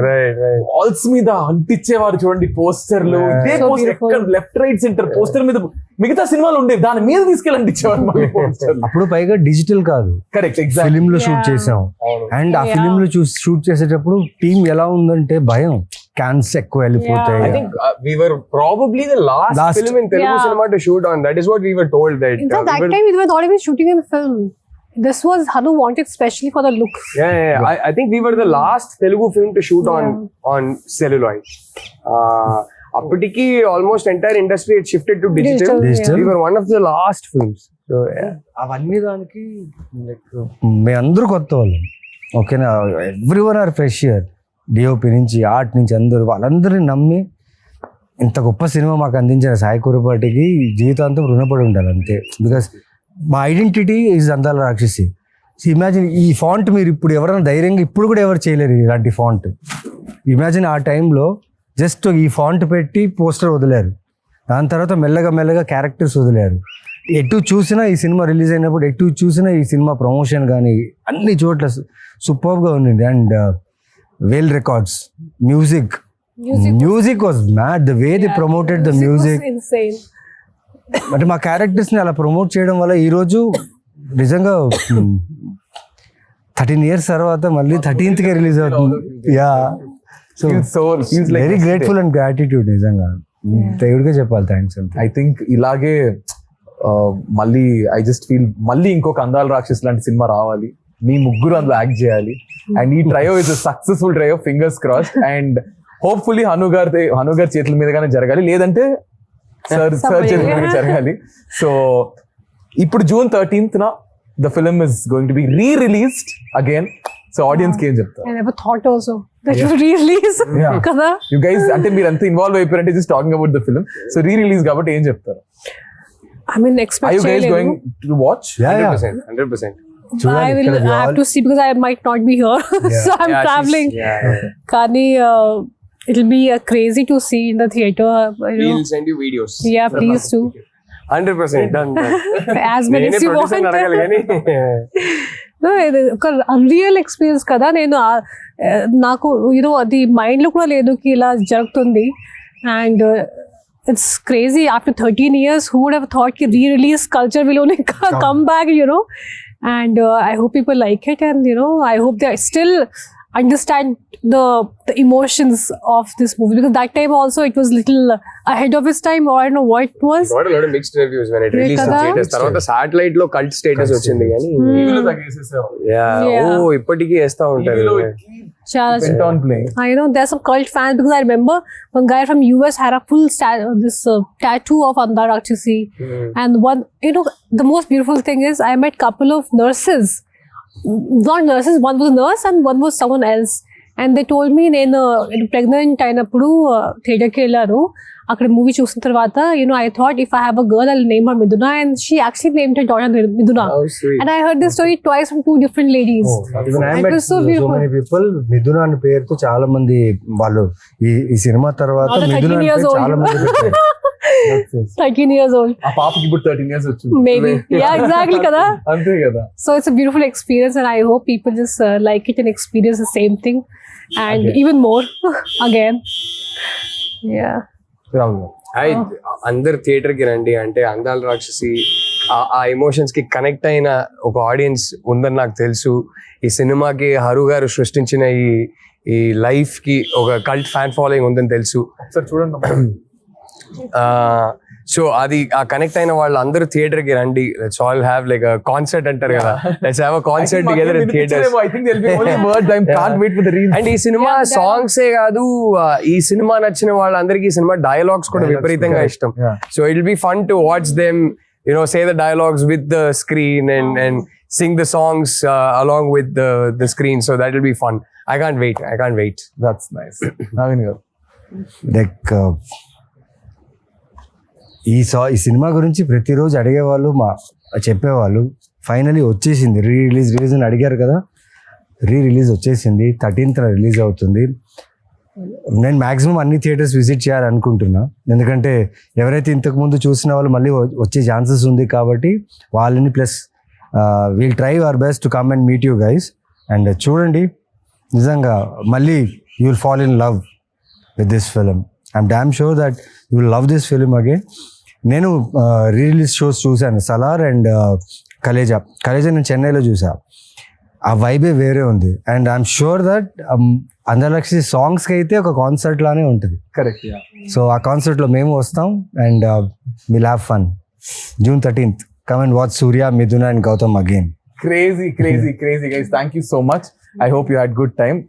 వాల్స్ మీద అంటించేవారు చూడండి పోస్టర్లు. ఇదే poster left right centre poster మీద మిగతా సినిమాలు ఉండేవి, దాని మీద తీసుకెళ్ళి అంటించేవారు మళ్ళీ పోస్టర్లు. అప్పుడు పైగా డిజిటల్ కాదు, కరెక్ట్, ఎగ్జాక్ట్. ఫిలిం లో షూట్ చేసాం. అండ్ ఆ ఫిలిం లో షూట్ చేసేటప్పుడు టీం ఎలా ఉందంటే భయం, క్యాన్స్ ఎక్కువ వెళ్ళిపోతాయి. I think we were probably the last film in Telugu cinema to shoot on. That is what we were told. That In fact, that time we were not even shooting in film. This was Hanu wanted specially for the look. yeah. I think we were the last Telugu film to shoot on celluloid. అప్పటికి almost entire industry shifted to digital. We were one of the last films. So yeah. అవన్నీ దానికి మేమందరూ కొత్త వాళ్ళం, ఓకేనా. ఎవ్రీవన్ ఆర్ ఫ్రెషర్, డిఓపి నుంచి ఆర్ట్ నుంచి అందరూ, వాళ్ళందరినీ నమ్మి ఇంత గొప్ప సినిమా మాకు అందించిన సాయి కురపాటికి జీవితాంతం రుణపడి ఉండాలి అంతే. బికాస్ మా ఐడెంటిటీ ఈజ్ అందాల రాక్షసి. ఇమాజిన్ ఈ ఫాంట్ మీరు ఇప్పుడు ఎవరైనా ధైర్యంగా ఇప్పుడు కూడా ఎవరు చేయలేరు ఇలాంటి ఫాంట్. ఇమాజిన్ ఆ టైంలో జస్ట్ ఈ ఫాంట్ పెట్టి పోస్టర్ వదిలేరు, దాని తర్వాత మెల్లగా క్యారెక్టర్స్ వదిలేరు. ఎటు చూసినా ఈ సినిమా రిలీజ్ అయినప్పుడు, ఎటు చూసినా ఈ సినిమా ప్రమోషన్ కానీ అన్ని చోట్ల సూపర్గా ఉంది. And well records, music was mad, the way they promoted the music was insane. అంటే మా క్యారెక్టర్స్ ని అలా ప్రమోట్ చేయడం వల్ల ఈ రోజు నిజంగా 13 years తర్వాత మళ్ళీ 13th కే రిలీజ్ అవుతుంది. Yeah, so very grateful and gratitude నిజంగా. దేవుడికే చెప్పాలి థ్యాంక్స్ అంతే. ఐ థింక్ ఇలాగే మళ్ళీ ఐ జస్ట్ ఫీల్ మళ్ళీ ఇంకొక అందాల రాక్షస్ లాంటి సినిమా రావాలి, మీ ముగ్గురు అందులో యాక్ట్ చేయాలి. అండ్ ఈ trio is successful trio, fingers crossed. And hopefully Hanu గారి చేతుల మీదగానే జరగాలి, లేదంటే సార్ చేతుల మీద జరగాలి. సో ఇప్పుడు June 13th the film is going to be re-released again. So audience కి ఏం చెప్తారు? I never thought also that you re-release కదా. యు గైస్ అంటే మీరు అంత ఇన్వాల్వ్ అయిపోయారంటే just talking about the film. So re-release కాబట్టి ఏం చెప్తారు? I mean, expect Are you guys going to watch? Yeah. 100%. I have to see because I might not be here. So I'm traveling. Kani, it'll be crazy to see in the theater. We'll send you videos. Yeah, please do. 100% done. As many as you want. No, ఒక అన్రియల్ ఎక్స్పీరియన్స్ కదా. నేను నాకు అది మైండ్ లో కూడా లేదు కి ఇలా జరుగుతుంది. And it's crazy. After 13 years, who would have thought ki re-release culture will only come back, and I hope people like it, and I hope they still understand the emotions of this movie, because that time also it was little ahead of its time, or I don't know what it was. Got a lot of mixed reviews when it released in theaters. Tarvata satellite lo cult status వచ్చింది కానీ టీవీలో తగ్గేసేసావు. ఇప్పటికీ వేస్తా ఉంటారు. Went on playing. I know there's some cult fans, because I remember one guy from US had a full tattoo of Andala Rakshasi. And one, the most beautiful thing is I met couple of nurses. Not nurses, one was a nurse and one was someone else. And they told me నేను ప్రెగ్నెంట్ అయినప్పుడు థియేటర్కి వెళ్ళాను. అక్కడ మూవీ చూసిన తర్వాత I thought if I have a girl I'll name her Miduna, and she actually named her daughter Miduna. Oh, sweet. And I heard this story twice from two different ladies. Even I It met was so so beautiful. many people మిథున అనే పేరుతో చాలా మంది వాళ్ళు ఈ సినిమా తర్వాత Now they're మిథున 13 అనే years పేరు old. చాలా మంది పెట్టారు. 13 years old. ఆ పాపకి ఇప్పుడు 13 years వచ్చింది. Maybe. Yeah, exactly kada. అంతే కదా. So it's a beautiful experience, and I hope people just like it and experience the same thing, and even more again. Yeah. అందరు థియేటర్ కి రండి. అంటే అందాల రాక్షసి ఆ ఎమోషన్స్ కి కనెక్ట్ అయిన ఒక ఆడియన్స్ ఉందని నాకు తెలుసు. ఈ సినిమాకి హరు గారు సృష్టించిన ఈ లైఫ్ కి ఒక కల్ట్ ఫ్యాన్ ఫాలోయింగ్ ఉందని తెలుసు. సార్ చూడండి. సో అది ఆ కనెక్ట్ అయిన వాళ్ళు అందరూ థియేటర్ కి రండి. Let's all have like a concert అంటారు కదా. Let's have a concert together in theatres. I think there'll be only words. I can't wait for the reels. And ఈ సినిమా సాంగ్స్ ఏ కాదు, ఈ సినిమా నచ్చిన వాళ్ళందరికీ ఈ సినిమా డైలాగ్స్ కూడా విపరీతంగా ఇష్టం. So it will be fun to watch them say the dialogues with the screen and sing the songs along with the screen. So that will be fun. I can't wait. That's nice. Naveen garu. Like ఈ సినిమా గురించి ప్రతిరోజు అడిగేవాళ్ళు చెప్పేవాళ్ళు. ఫైనలీ వచ్చేసింది రిలీజ్ అని అడిగారు కదా, రిలీజ్ వచ్చేసింది. 13th రిలీజ్ అవుతుంది. నేను మ్యాక్సిమం అన్ని థియేటర్స్ విజిట్ చేయాలనుకుంటున్నా, ఎందుకంటే ఎవరైతే ఇంతకుముందు చూసిన వాళ్ళు మళ్ళీ వచ్చే ఛాన్సెస్ ఉంది కాబట్టి వాళ్ళని, plus we'll try our best to come and meet you guys. And చూడండి, నిజంగా మళ్ళీ you will fall in love with this film. I'm damn sure that you will love this film again. నేను రిలీజ్ షోస్ చూశాను, సలార్ అండ్ కలేజా నేను చెన్నైలో చూసా. ఆ వైబే వేరే ఉంది. అండ్ ఐఎమ్ షూర్ దట్ అందల రాక్షసి సాంగ్స్కి అయితే ఒక కాన్సర్ట్ లానే ఉంటుంది. Correct. సో ఆ కాన్సర్ట్లో మేము వస్తాం and will have fun. June 13th, come and watch Surya, Miduna and Gautam again. Crazy guys. Thank you so much. I hope you had good time.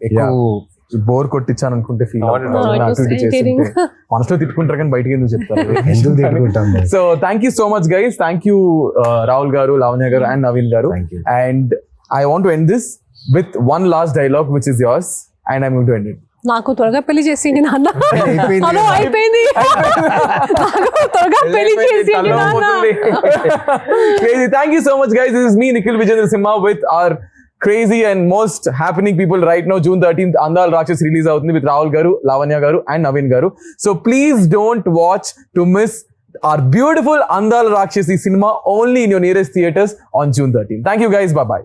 Bore కొట్టించాను అనుకుంటే ఫీల్ మనసులో తిట్టుకుంటారు కానీ బయటకి ఎందుకు చెప్తారు. ఎందుకు తిట్టుకుంటాం? So thank you so much guys. Thank you Rahul గారు, లావణ్య గారు అండ్ నవీన్ గారు. And I want to end this with one last dialogue which is yours and I am going to end it. నాకు త్వరగా పెళ్లి చేసింది నాన్న. అయిపోయింది. త్వరగా పెళ్లి చేసింది నాన్న. Crazy. Thank you so much guys. This is me Nikhil Vijayendra Simha with our crazy and most happening people right now. June 13th Andala Rakshasi release avutundi with Rahul garu, Lavanya garu and Naveen garu. So please don't watch to miss our beautiful Andala Rakshasi cinema only in your nearest theaters on June 13th. Thank you guys. Bye bye.